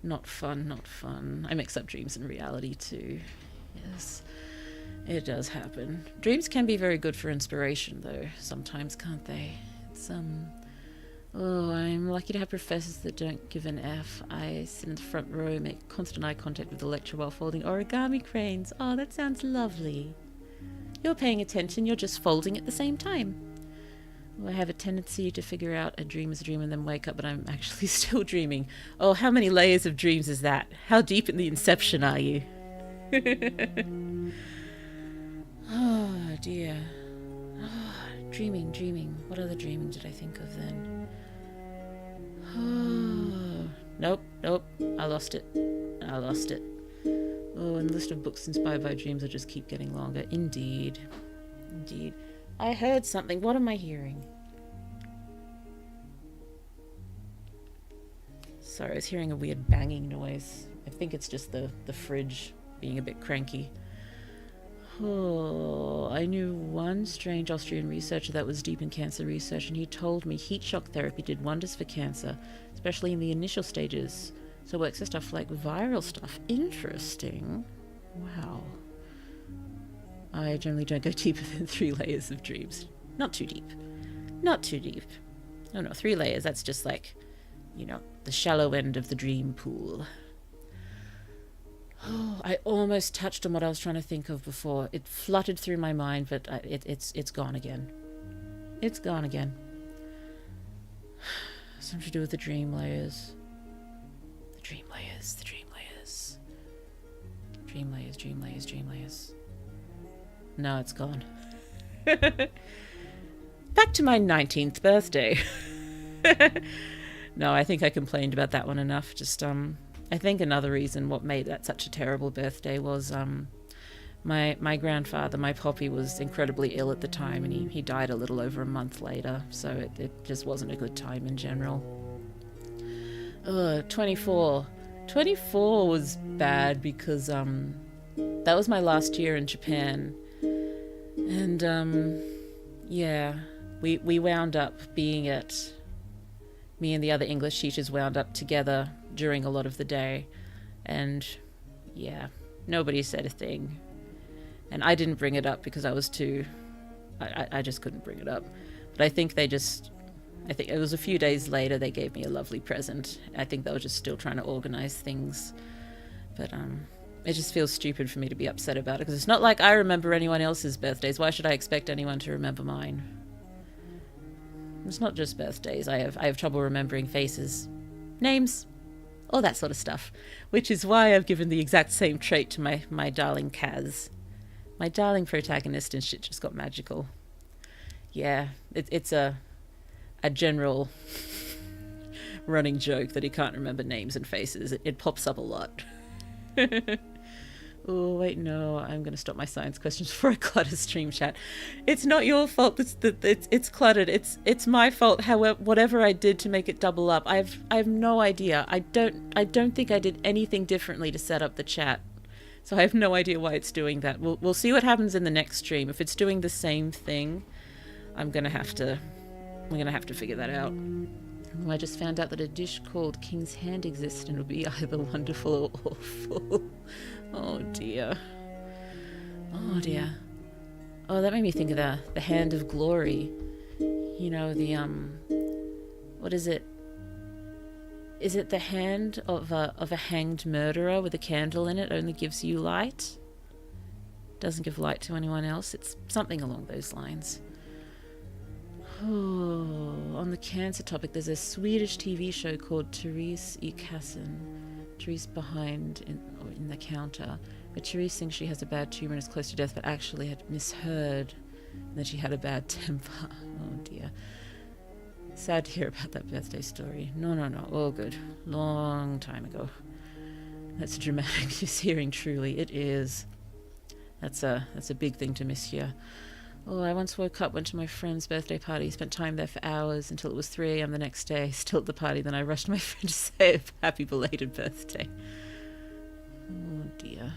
Not fun, not fun. I mix up dreams and reality too. Yes. It does happen. Dreams can be very good for inspiration though, sometimes, can't they? Oh, I'm lucky to have professors that don't give an F. I sit in the front row, make constant eye contact with the lecturer while folding origami cranes. Oh, that sounds lovely. You're paying attention, you're just folding at the same time. I have a tendency to figure out a dream is a dream and then wake up, but I'm actually still dreaming. Oh, how many layers of dreams is that? How deep in the inception are you? Oh, dear. Oh, dreaming. What other dreaming did I think of then? Oh, nope. I lost it. Oh, and the list of books inspired by dreams will just keep getting longer. Indeed. I heard something. What am I hearing? Sorry, I was hearing a weird banging noise. I think it's just the fridge being a bit cranky. Oh, I knew one strange Austrian researcher that was deep in cancer research, and he told me heat shock therapy did wonders for cancer, especially in the initial stages. So it works for stuff like viral stuff. Interesting. Wow. I generally don't go deeper than 3 layers of dreams. Not too deep. Oh no, 3 layers, that's just like, the shallow end of the dream pool. Oh, I almost touched on what I was trying to think of before. It fluttered through my mind, but it's gone again. It's gone again. Something to do with the dream layers. Dream layers. No, it's gone. Back to my 19th birthday. No, I think I complained about that one enough. I think another reason what made that such a terrible birthday was my grandfather, my poppy, was incredibly ill at the time, and he died a little over a month later, so it just wasn't a good time in general. 24 was bad because that was my last year in Japan, and we wound up being me and the other English teachers wound up together during a lot of the day, and nobody said a thing, and I didn't bring it up because I was I just couldn't bring it up, but I think it was a few days later they gave me a lovely present. I think they were just still trying to organize things, but it just feels stupid for me to be upset about it, because it's not like I remember anyone else's birthdays. Why should I expect anyone to remember mine? It's not just birthdays. I have trouble remembering faces, names, all that sort of stuff, which is why I've given the exact same trait to my darling Kaz. My darling protagonist, and shit just got magical. Yeah, it's a general running joke that he can't remember names and faces. It pops up a lot. Oh, wait, no, I'm going to stop my science questions before I clutter stream chat. It's not your fault it's cluttered. It's my fault, however, whatever I did to make it double up. I have no idea. I don't think I did anything differently to set up the chat. So I have no idea why it's doing that. We'll see what happens in the next stream. If it's doing the same thing, we're going to have to figure that out. I just found out that a dish called King's Hand exists, and it'll be either wonderful or awful. Oh dear. Oh, that made me think of the Hand of Glory. What is it? Is it the hand of a hanged murderer with a candle in it? Only gives you light? Doesn't give light to anyone else? It's something along those lines. Oh, on the cancer topic, there's a Swedish TV show called Therese i Kassen. Therese behind in the counter, where Therese thinks she has a bad tumor and is close to death, but actually had misheard and that she had a bad temper. Oh dear. Sad to hear about that birthday story. No, all good. Long time ago. That's a dramatic mishearing, truly. It is. That's a big thing to mishear. Oh, I once woke up, went to my friend's birthday party, spent time there for hours until it was 3 a.m. the next day, still at the party. Then I rushed to my friend to say a happy belated birthday. Oh dear.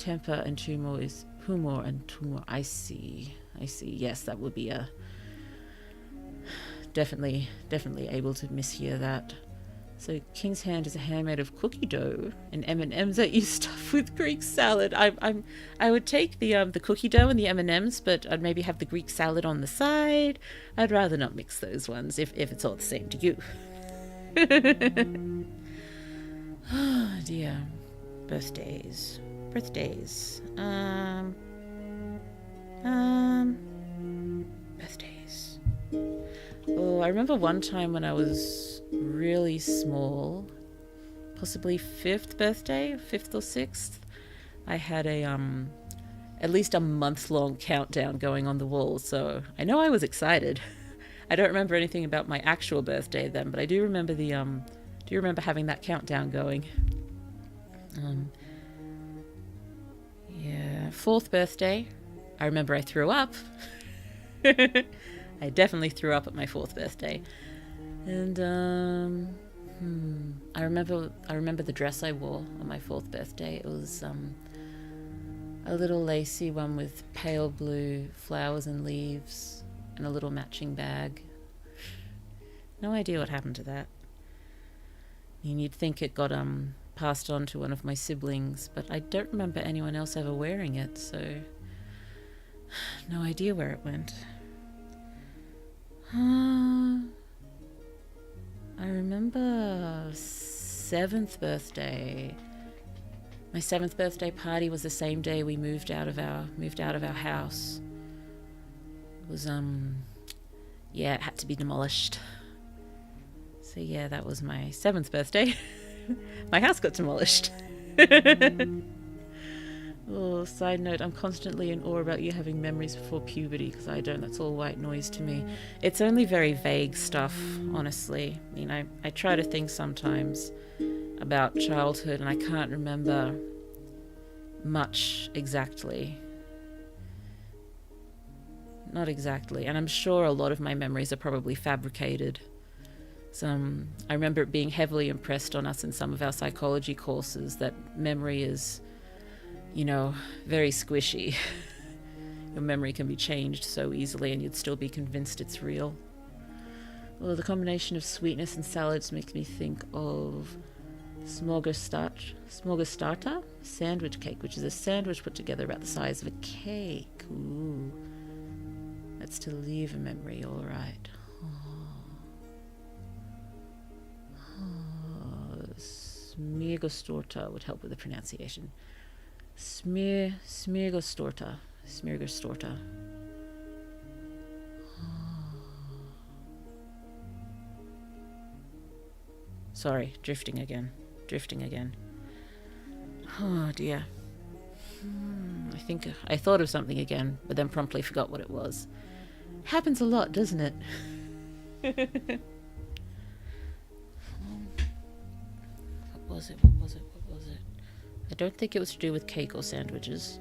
temper and tumor is humor and tumor. I see. Yes, that would be a definitely able to mishear that. So King's Hand is a hand made of cookie dough and M&Ms that you stuff with Greek salad. I would take the cookie dough and the M&Ms, but I'd maybe have the Greek salad on the side. I'd rather not mix those ones if it's all the same to you. Oh dear. Birthdays. Birthdays. Oh, I remember one time when I was really small, possibly 5th birthday, 5th or 6th, I had a at least a month-long countdown going on the wall, so I know I was excited. I don't remember anything about my actual birthday then, but I do remember having that countdown going. Yeah, 4th birthday, I remember I threw up. I definitely threw up at my 4th birthday. And I remember the dress I wore on my 4th birthday. It was a little lacy one with pale blue flowers and leaves and a little matching bag. No idea what happened to that. I mean, you'd think it got passed on to one of my siblings, but I don't remember anyone else ever wearing it, so no idea where it went. I remember 7th birthday. My 7th birthday party was the same day we moved out of our house. It was it had to be demolished. So yeah, that was my 7th birthday. My house got demolished. Oh, side note, I'm constantly in awe about you having memories before puberty, because I don't. That's all white noise to me. It's only very vague stuff, honestly. I mean, I try to think sometimes about childhood, and I can't remember much exactly. Not exactly. And I'm sure a lot of my memories are probably fabricated. I remember it being heavily impressed on us in some of our psychology courses that memory is, very squishy. Your memory can be changed so easily and you'd still be convinced it's real. Although the combination of sweetness and salads makes me think of smorgastarta sandwich cake, which is a sandwich put together about the size of a cake. Ooh. That's to leave a memory, all right. Smorgastorta would help with the pronunciation. Smorgastorta. Sorry, drifting again. Oh dear. I think I thought of something again, but then promptly forgot what it was. Happens a lot, doesn't it? What was it? I don't think it was to do with cake or sandwiches.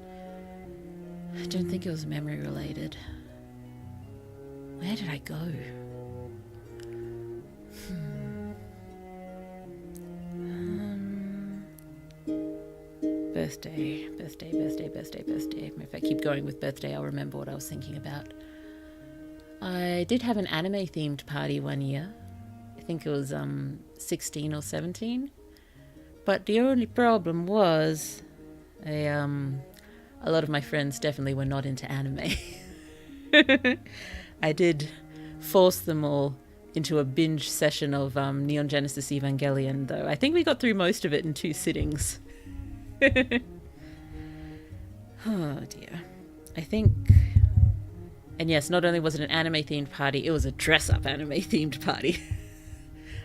I don't think it was memory related. Where did I go? Birthday. If I keep going with birthday, I'll remember what I was thinking about. I did have an anime themed party one year. I think it was 16 or 17. But the only problem was a lot of my friends definitely were not into anime. I did force them all into a binge session of Neon Genesis Evangelion, though. I think we got through most of it in 2 sittings. Oh dear. I think... And yes, not only was it an anime-themed party, it was a dress-up anime-themed party.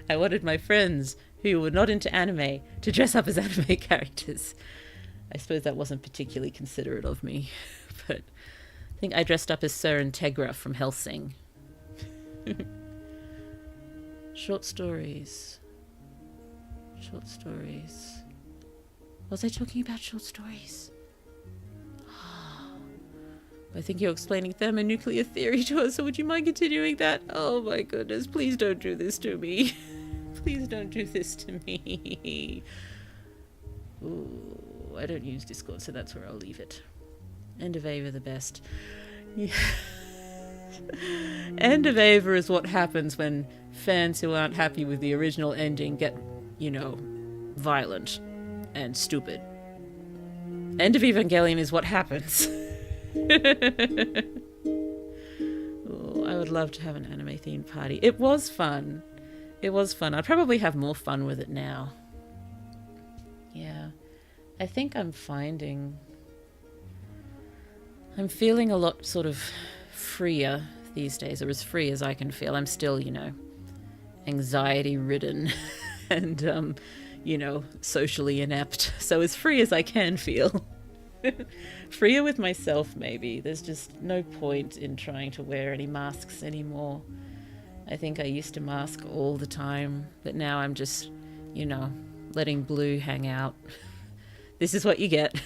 I wanted my friends who were not into anime to dress up as anime characters. I suppose that wasn't particularly considerate of me, but I think I dressed up as Sir Integra from Hellsing. Short stories. Was I talking about short stories? I think you're explaining thermonuclear theory to us, so would you mind continuing that? Oh my goodness, please don't do this to me. Please don't do this to me. Ooh. I don't use Discord, so that's where I'll leave it. End of Ava the best. Yeah. End of Ava is what happens when fans who aren't happy with the original ending get, violent and stupid. End of Evangelion is what happens. Oh, I would love to have an anime themed party. It was fun. I'd probably have more fun with it now. Yeah. I think I'm feeling a lot sort of freer these days, or as free as I can feel. I'm still, anxiety ridden and, socially inept. So as free as I can feel. Freer with myself, maybe. There's just no point in trying to wear any masks anymore. I think I used to mask all the time, but now I'm just, letting blue hang out. This is what you get.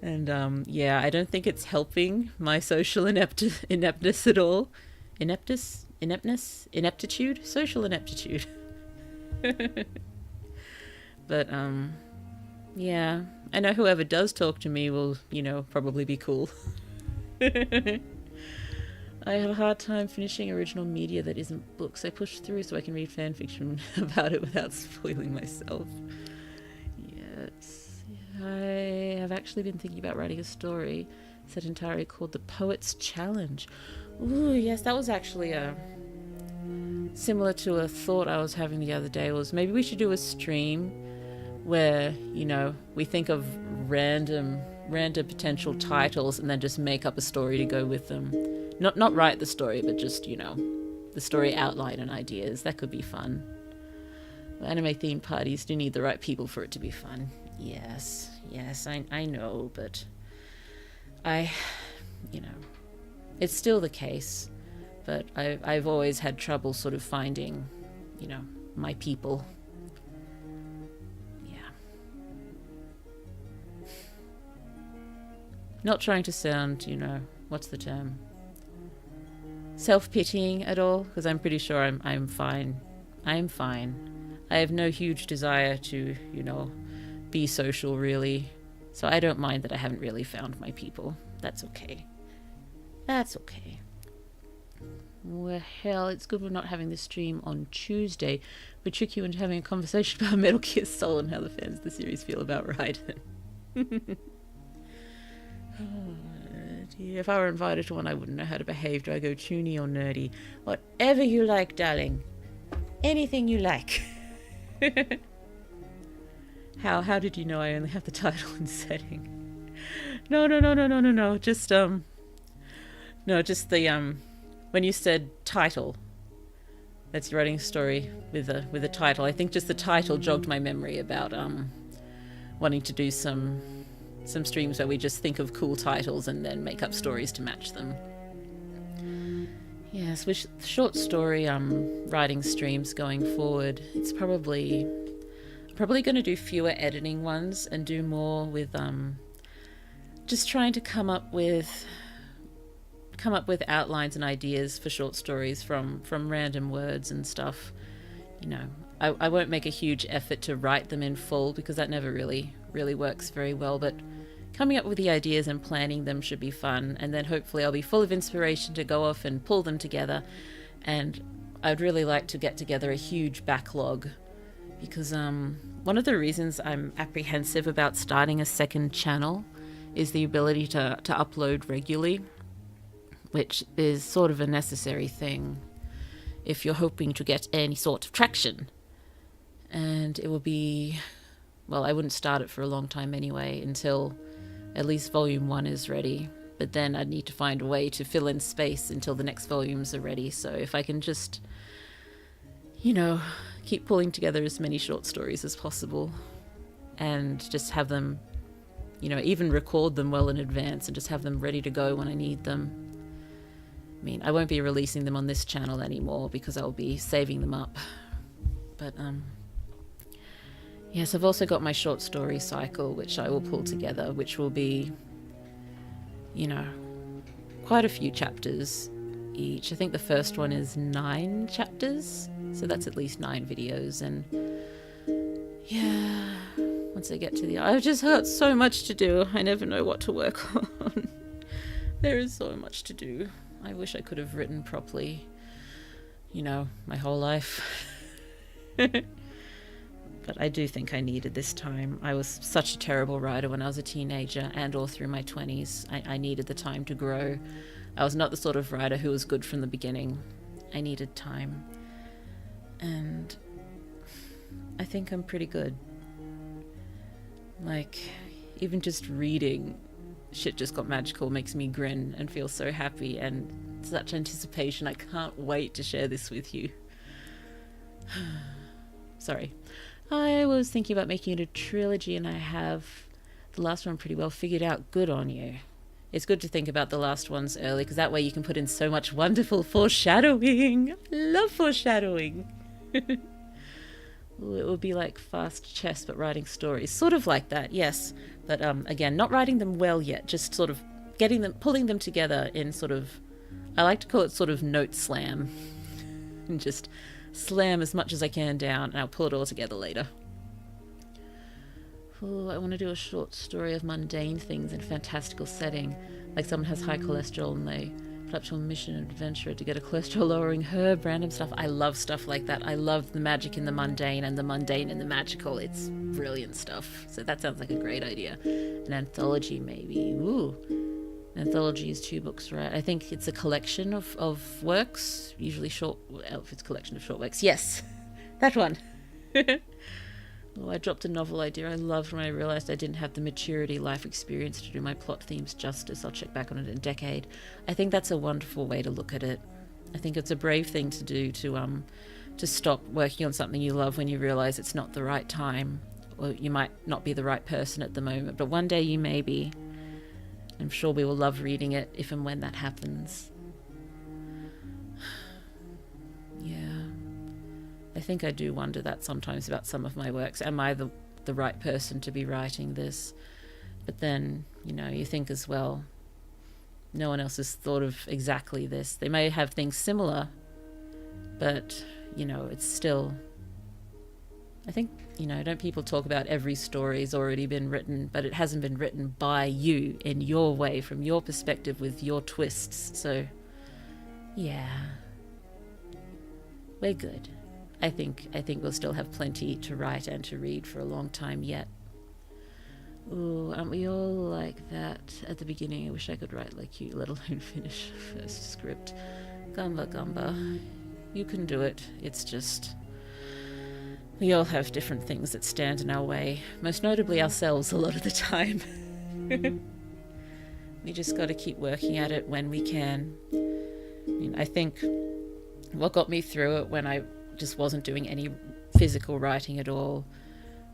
And, I don't think it's helping my social ineptness at all. Ineptitude? Social ineptitude. But, I know whoever does talk to me will, probably be cool. I have a hard time finishing original media that isn't books. I push through so I can read fanfiction about it without spoiling myself. Yes. I have actually been thinking about writing a story set entirely called The Poet's Challenge. Ooh, yes, that was actually similar to a thought I was having the other day. Was maybe we should do a stream where, we think of random potential titles and then just make up a story to go with them. Not write the story, but just, the story outline and ideas. That could be fun. Anime themed parties do need the right people for it to be fun. Yes, I know, but it's still the case. But I've always had trouble sort of finding, my people. Not trying to sound, what's the term? Self-pitying at all, because I'm pretty sure I'm fine. I'm fine. I have no huge desire to, be social, really. So I don't mind that I haven't really found my people. That's okay. Well, hell, it's good we're not having this stream on Tuesday. We trick you into having a conversation about Metal Gear Solid and how the fans of the series feel about Raiden. Oh, dear. If I were invited to one, I wouldn't know how to behave. Do I go toony or nerdy? Whatever you like, darling. Anything you like. How did you know I only have the title and setting? No. Just the when you said title. That's writing a story with a title. I think just the title jogged my memory about wanting to do some streams where we just think of cool titles and then make up stories to match them. Yes, with short story writing streams going forward, it's probably going to do fewer editing ones and do more with just trying to come up with outlines and ideas for short stories from random words and stuff. I won't make a huge effort to write them in full because that never really works very well, but coming up with the ideas and planning them should be fun, and then hopefully I'll be full of inspiration to go off and pull them together. And I'd really like to get together a huge backlog, because one of the reasons I'm apprehensive about starting a second channel is the ability to upload regularly, which is sort of a necessary thing if you're hoping to get any sort of traction. And it will be, well, I wouldn't start it for a long time anyway, until at least volume 1 is ready. But then I'd need to find a way to fill in space until the next volumes are ready. So if I can just, keep pulling together as many short stories as possible and just have them, even record them well in advance and just have them ready to go when I need them. I mean, I won't be releasing them on this channel anymore because I'll be saving them up. But, yes, I've also got my short story cycle, which I will pull together, which will be, quite a few chapters each. I think the first one is 9 chapters, so that's at least 9 videos. And yeah, Once I get to the... I've just got so much to do. I never know what to work on. There is so much to do. I wish I could have written properly, you know, my whole life. But I do think I needed this time. I was such a terrible writer when I was a teenager and all through my 20s. I needed the time to grow. I was not the sort of writer who was good from the beginning. I needed time. And I think I'm pretty good. Like, even just reading Shit Just Got Magical makes me grin and feel so happy and such anticipation. I can't wait to share this with you. Sorry. I was thinking about making it a trilogy, and I have the last one pretty well figured out. Good on you. It's good to think about the last ones early, because that way you can put in so much wonderful foreshadowing. I love foreshadowing. It would be like fast chess, but writing stories. Sort of like that, yes. But again, not writing them well yet, just sort of pulling them together in sort of, I like to call it sort of note slam. And just slam as much as I can down, and I'll pull it all together later. Oh, I want to do a short story of mundane things in a fantastical setting. Like someone has high cholesterol and they put up to a mission adventurer to get a cholesterol lowering herb, random stuff. I love stuff like that. I love the magic in the mundane and the mundane in the magical. It's brilliant stuff. So that sounds like a great idea. An anthology maybe. Ooh. An anthology is 2 books, right? I think it's a collection of works, usually short. Well, if it's a collection of short works. Yes, that one. Oh, I dropped a novel idea I loved when I realised I didn't have the maturity, life experience to do my plot themes justice. I'll check back on it in a decade. I think that's a wonderful way to look at it. I think it's a brave thing to do to stop working on something you love when you realise it's not the right time, or you might not be the right person at the moment, but one day you may be. I'm sure we will love reading it if and when that happens. Yeah. I think I do wonder that sometimes about some of my works. Am I the right person to be writing this? But then, you know, you think as well, no one else has thought of exactly this. They may have things similar, but, you know, it's still... I think, you know, don't people talk about every story's already been written, but it hasn't been written by you in your way, from your perspective, with your twists. So, yeah. We're good. I think we'll still have plenty to write and to read for a long time yet. Ooh, aren't we all like that at the beginning? I wish I could write like you, let alone finish first script. Gumba, you can do it. It's just... we all have different things that stand in our way, most notably ourselves a lot of the time. We just got to keep working at it when we can. I mean, I think what got me through it when I just wasn't doing any physical writing at all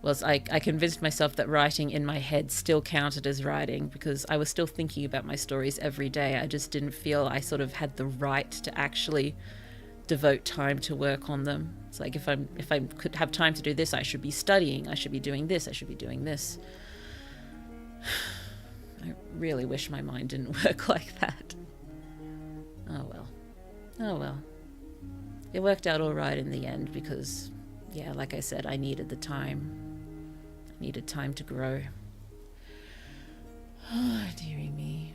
was I convinced myself that writing in my head still counted as writing, because I was still thinking about my stories every day. I just didn't feel I sort of had the right to actually devote time to work on them. It's like if I could have time to do this, I should be studying, I should be doing this, I should be doing this. I really wish my mind didn't work like that. Oh well. It worked out all right in the end because, yeah, like I said, I needed the time. I needed time to grow. Oh, dearie me.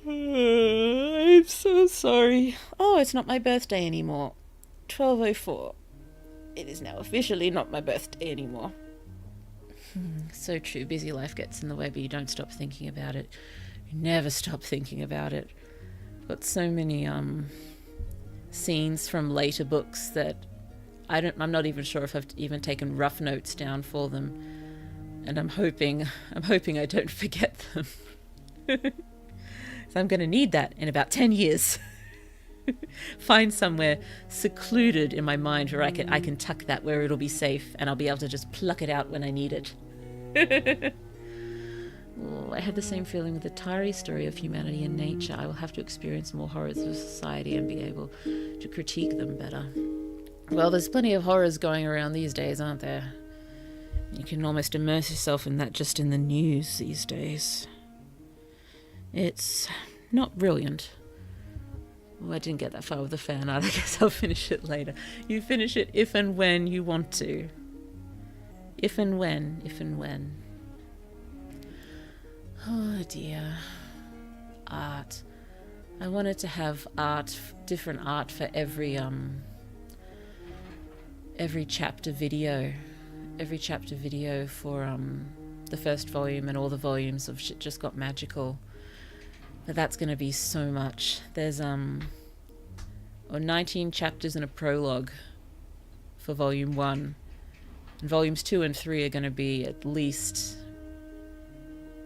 I'm so sorry. Oh, it's not my birthday anymore. 12:04. It is now officially not my birthday anymore. So true. Busy life gets in the way, but you don't stop thinking about it. You never stop thinking about it. Got so many scenes from later books that I'm not even sure if I've even taken rough notes down for them, and I'm hoping I don't forget them. So I'm going to need that in about 10 years. Find somewhere secluded in my mind where I can tuck that, where it'll be safe, and I'll be able to just pluck it out when I need it. Oh, I had the same feeling with the Tari story of humanity and nature. I will have to experience more horrors of society and be able to critique them better. Well, there's plenty of horrors going around these days, aren't there? You can almost immerse yourself in that just in the news these days. It's not brilliant. Oh, I didn't get that far with the fan art. I guess I'll finish it later. You finish it if and when you want to. If and when. Oh dear. Art. I wanted to have different art for every chapter video. Every chapter video for the first volume and all the volumes of Shit Just Got Magical. But that's going to be so much. There's 19 chapters and a prologue for volume 1. And volumes 2 and 3 are going to be at least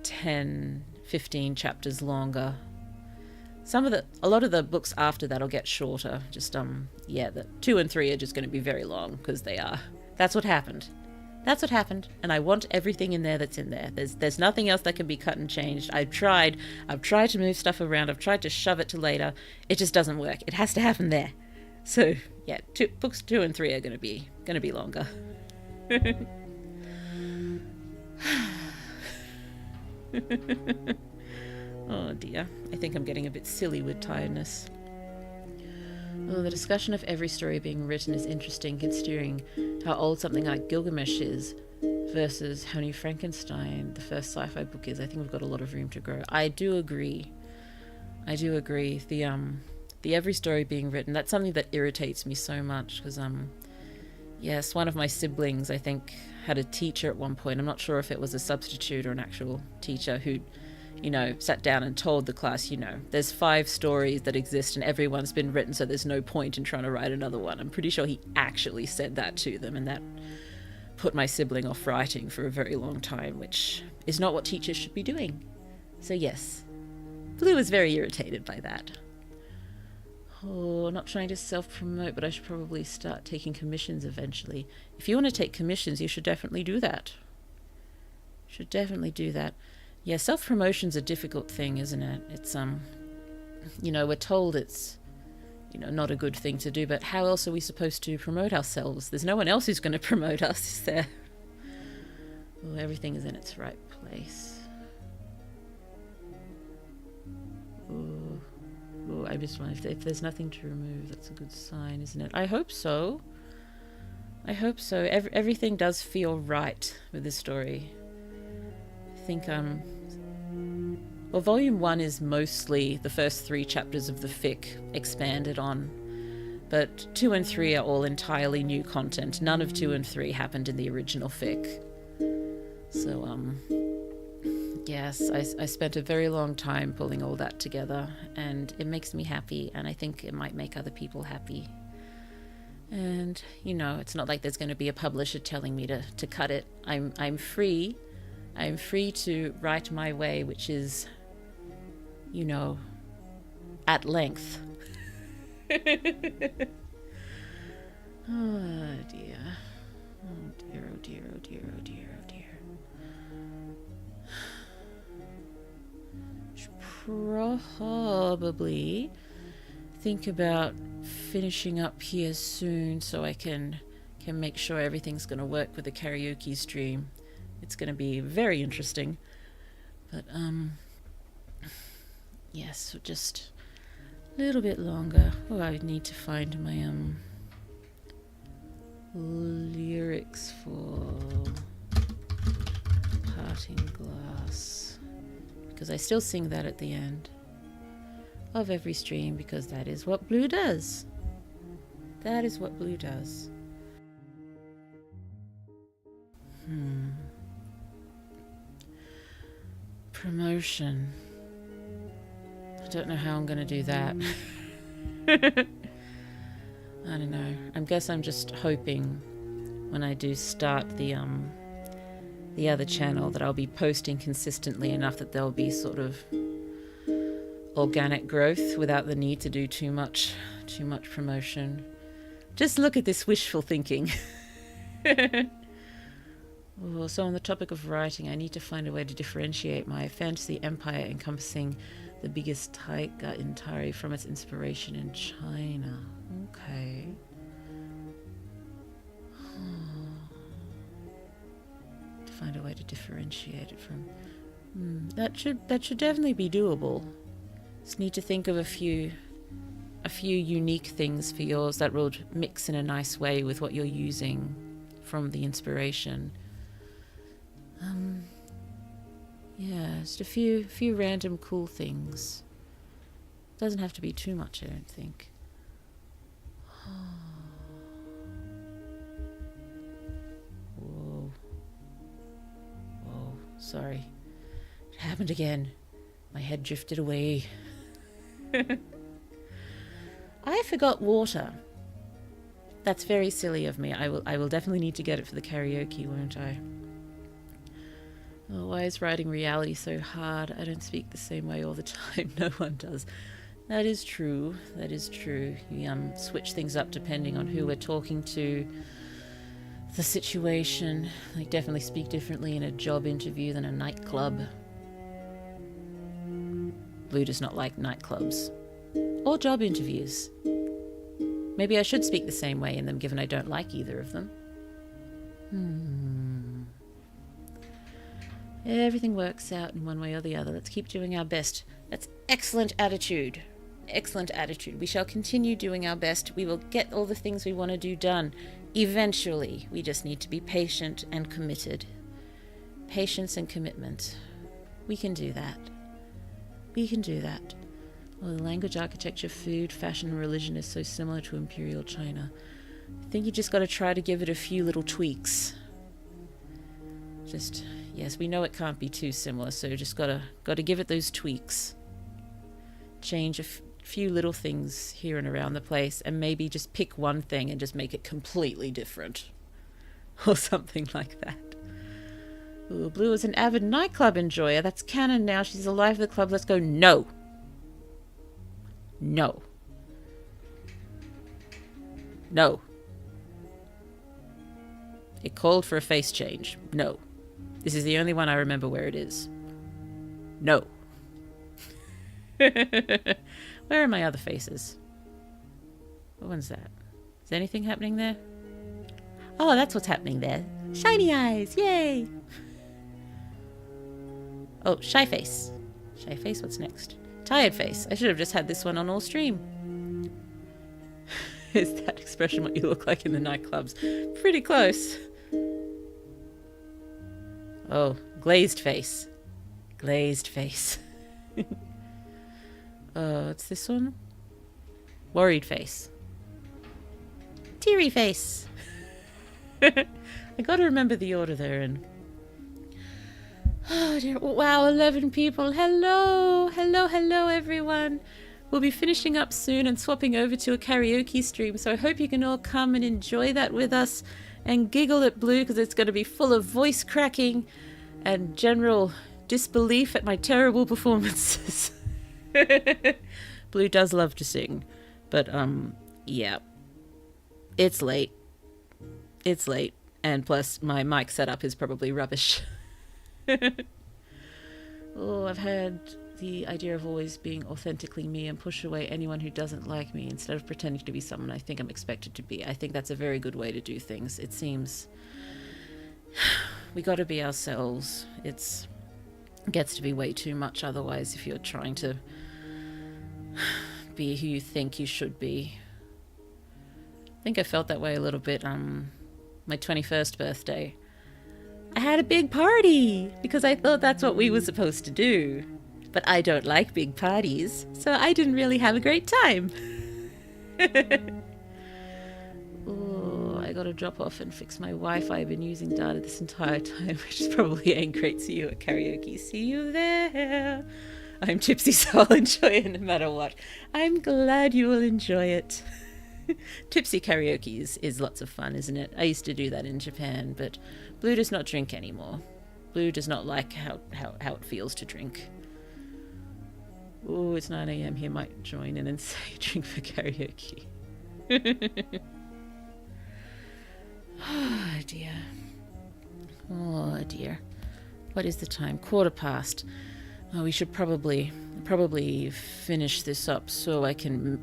10, 15 chapters longer. A lot of the books after that will get shorter. Just the 2 and 3 are just going to be very long because they are. That's what happened. And I want everything in there that's in there. There's nothing else that can be cut and changed. I've tried to move stuff around. I've tried to shove it to later. It just doesn't work. It has to happen there. So yeah, books 2 and 3 are going to be longer. Oh dear, I think I'm getting a bit silly with tiredness. Oh, the discussion of every story being written is interesting, considering how old something like Gilgamesh is versus how new Frankenstein, the first sci-fi book, is. I think we've got a lot of room to grow. I do agree. The every story being written, that's something that irritates me so much, because yes, one of my siblings, I think, had a teacher at one point. I'm not sure if it was a substitute or an actual teacher who, sat down and told the class, there's 5 stories that exist and everyone's been written, so there's no point in trying to write another one. I'm pretty sure he actually said that to them, and that put my sibling off writing for a very long time, which is not what teachers should be doing. So yes, Blue is very irritated by that. Oh, not trying to self-promote, but I should probably start taking commissions eventually. If you want to take commissions, you should definitely do that. Yeah, self-promotion's a difficult thing, isn't it? It's, we're told it's, not a good thing to do, but how else are we supposed to promote ourselves? There's no one else who's going to promote us, is there? Oh, everything is in its right place. Oh, I just wonder if there's nothing to remove, that's a good sign, isn't it? I hope so. Everything does feel right with this story. I think, volume 1 is mostly the first 3 chapters of the fic expanded on, but 2 and 3 are all entirely new content. None of 2 and 3 happened in the original fic. So, yes, I spent a very long time pulling all that together, and it makes me happy, and I think it might make other people happy. And, it's not like there's going to be a publisher telling me to cut it. I'm free. I'm free to write my way, which is, at length. Oh dear. Oh dear, oh dear, oh dear, oh dear, oh dear. Should probably think about finishing up here soon so I can make sure everything's going to work with the karaoke stream. It's going to be very interesting. But, yes, just a little bit longer. Oh, I need to find my, lyrics for Parting Glass. Because I still sing that at the end of every stream, because that is what Blue does. That is what Blue does. Promotion. I don't know how I'm going to do that. I don't know. I guess I'm just hoping when I do start the other channel that I'll be posting consistently enough that there'll be sort of organic growth without the need to do too much promotion. Just look at this wishful thinking. Oh, so on the topic of writing, I need to find a way to differentiate my fantasy empire encompassing the biggest taiga in Tari from its inspiration in China. Okay. To find a way to differentiate it from... That should definitely be doable. Just need to think of a few unique things for yours that will mix in a nice way with what you're using from the inspiration. Yeah, just a few random cool things. Doesn't have to be too much, I don't think. Whoa. Whoa, sorry. It happened again. My head drifted away. I forgot water. That's very silly of me. I will definitely need to get it for the karaoke, won't I? Oh, why is writing reality so hard? I don't speak the same way all the time. No one does. That is true. That is true. We switch things up depending on who we're talking to, the situation. I definitely speak differently in a job interview than a nightclub. Blue does not like nightclubs or job interviews. Maybe I should speak the same way in them, given I don't like either of them. Everything works out in one way or the other. Let's keep doing our best. That's excellent attitude. Excellent attitude. We shall continue doing our best. We will get all the things we want to do done. Eventually. We just need to be patient and committed. Patience and commitment. We can do that. We can do that. Well, the language, architecture, food, fashion, and religion is so similar to Imperial China. I think you just got to try to give it a few little tweaks. Yes, we know it can't be too similar, so just got to give it those tweaks. Change a few little things here and around the place, and maybe just pick one thing and just make it completely different. Or something like that. Ooh, Blue is an avid nightclub enjoyer. That's canon now. She's alive at the club. Let's go. No. No. No. It called for a face change. No. This is the only one I remember where it is. No. Where are my other faces? What one's that? Is anything happening there? Oh, that's what's happening there. Shiny eyes! Yay! Oh, shy face. Shy face, what's next? Tired face. I should have just had this one on all stream. Is that expression what you look like in the nightclubs? Pretty close. Oh, glazed face. Glazed face. What's this one? Worried face. Teary face. I gotta remember the order they're in. Oh dear. Wow, 11 people. Hello. Hello, hello everyone. We'll be finishing up soon and swapping over to a karaoke stream, so I hope you can all come and enjoy that with us and giggle at Blue because it's going to be full of voice cracking and general disbelief at my terrible performances. Blue does love to sing, but yeah. It's late. It's late, and plus my mic setup is probably rubbish. Oh, I've had the idea of always being authentically me and push away anyone who doesn't like me instead of pretending to be someone I think I'm expected to be. I think that's a very good way to do things. It seems we got to be ourselves. It gets to be way too much otherwise if you're trying to be who you think you should be. I think I felt that way a little bit my 21st birthday. I had a big party because I thought that's what we were supposed to do. But I don't like big parties, so I didn't really have a great time. Oh, I gotta drop off and fix my Wi-Fi. I've been using data this entire time, which is probably ain't great. See you at karaoke. See you there. I'm tipsy, so I'll enjoy it no matter what. I'm glad you will enjoy it. Tipsy karaoke is lots of fun, isn't it? I used to do that in Japan, but Blue does not drink anymore. Blue does not like how it feels to drink. Oh, it's 9 a.m. He might join in and say drink for karaoke. Oh dear. Oh dear. What is the time? 1:15. Oh, we should probably finish this up so I can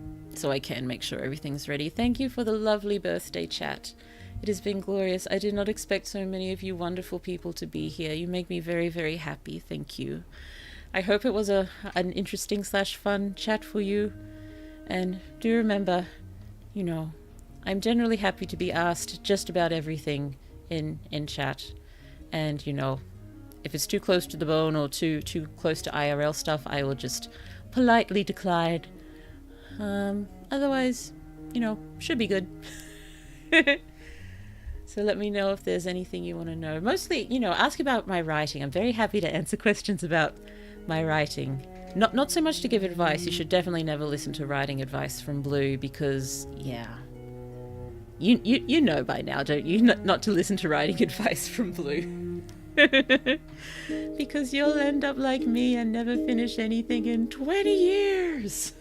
make sure everything's ready. Thank you for the lovely birthday chat. It has been glorious. I did not expect so many of you wonderful people to be here. You make me very, very happy. Thank you. I hope it was an interesting / fun chat for you. And do remember, I'm generally happy to be asked just about everything in chat. And, if it's too close to the bone or too close to IRL stuff, I will just politely decline. Otherwise, should be good. So let me know if there's anything you want to know. Mostly, ask about my writing. I'm very happy to answer questions about my writing. Not so much to give advice. You should definitely never listen to writing advice from Blue because, yeah. You know by now, don't you? Not to listen to writing advice from Blue. Because you'll end up like me and never finish anything in 20 years.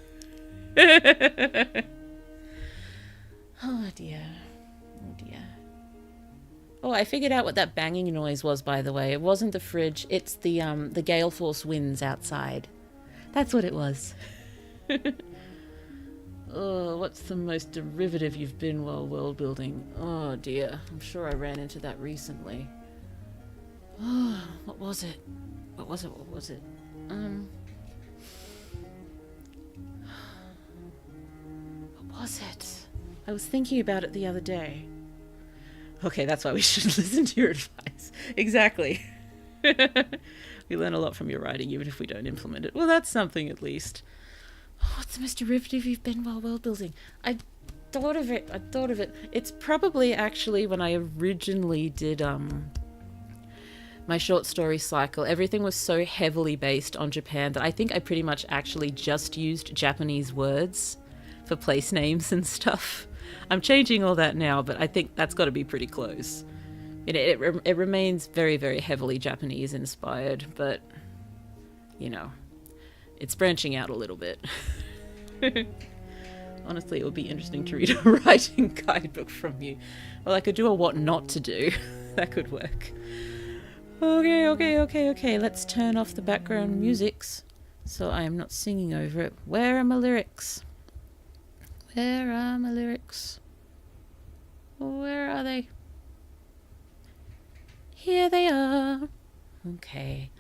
Oh dear. Oh, I figured out what that banging noise was, by the way. It wasn't the fridge, it's the gale force winds outside. That's what it was. Oh, what's the most derivative you've been while world building? Oh dear, I'm sure I ran into that recently. Oh, what was it? What was it? What was it? I was thinking about it the other day. Okay, that's why we should listen to your advice. Exactly. We learn a lot from your writing, even if we don't implement it. Well, that's something at least. Oh, what's the most derivative you've been while world building? I thought of it. It's probably actually when I originally did my short story cycle. Everything was so heavily based on Japan that I think I pretty much actually just used Japanese words for place names and stuff. I'm changing all that now, but I think that's got to be pretty close. It remains very, very heavily Japanese inspired, but, it's branching out a little bit. Honestly, it would be interesting to read a writing guidebook from you. Well, I could do a what not to do. That could work. Okay. Let's turn off the background musics so I am not singing over it. Where are my lyrics? Where are my lyrics? Where are they? Here they are. Okay.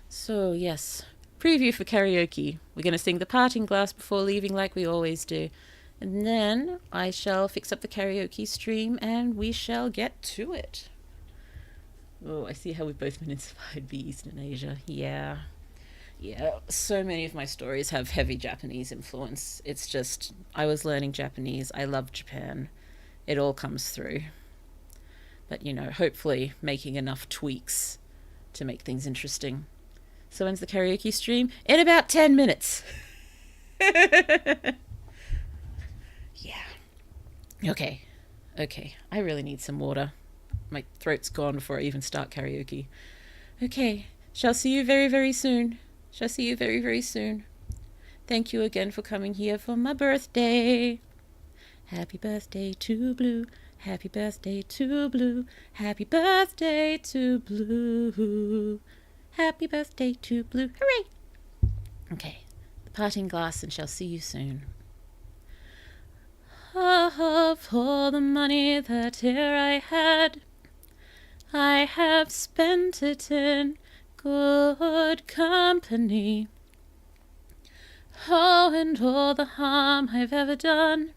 So, yes. Preview for karaoke. We're going to sing The Parting Glass before leaving like we always do. And then I shall fix up the karaoke stream and we shall get to it. Oh, I see how we've both been inspired by Eastern Asia. Yeah, so many of my stories have heavy Japanese influence. It's just, I was learning Japanese. I love Japan. It all comes through. But, hopefully making enough tweaks to make things interesting. So when's the karaoke stream? In about 10 minutes. Yeah. Okay. I really need some water. My throat's gone before I even start karaoke. Okay. Shall see you very, very soon. Thank you again for coming here for my birthday. Happy birthday to Blue. Happy birthday to Blue. Happy birthday to Blue. Happy birthday to Blue. Hooray! Okay. The Parting Glass, and shall see you soon. Of all the money that e'er I had, I have spent it in good company. Oh, and all the harm I've ever done,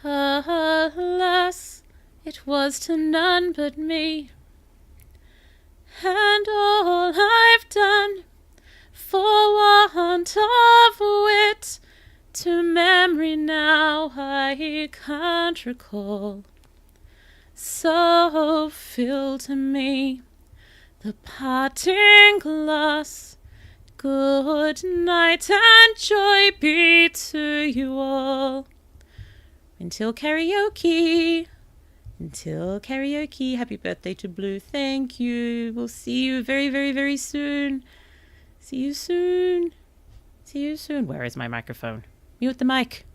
alas, it was to none but me. And all I've done, for want of wit, to memory now I can't recall. So fill to me the parting glass. Good night and joy be to you all. Until karaoke. Happy birthday to Blue. Thank you. We'll see you very, very, very soon. See you soon. Where is my microphone? Mute the mic.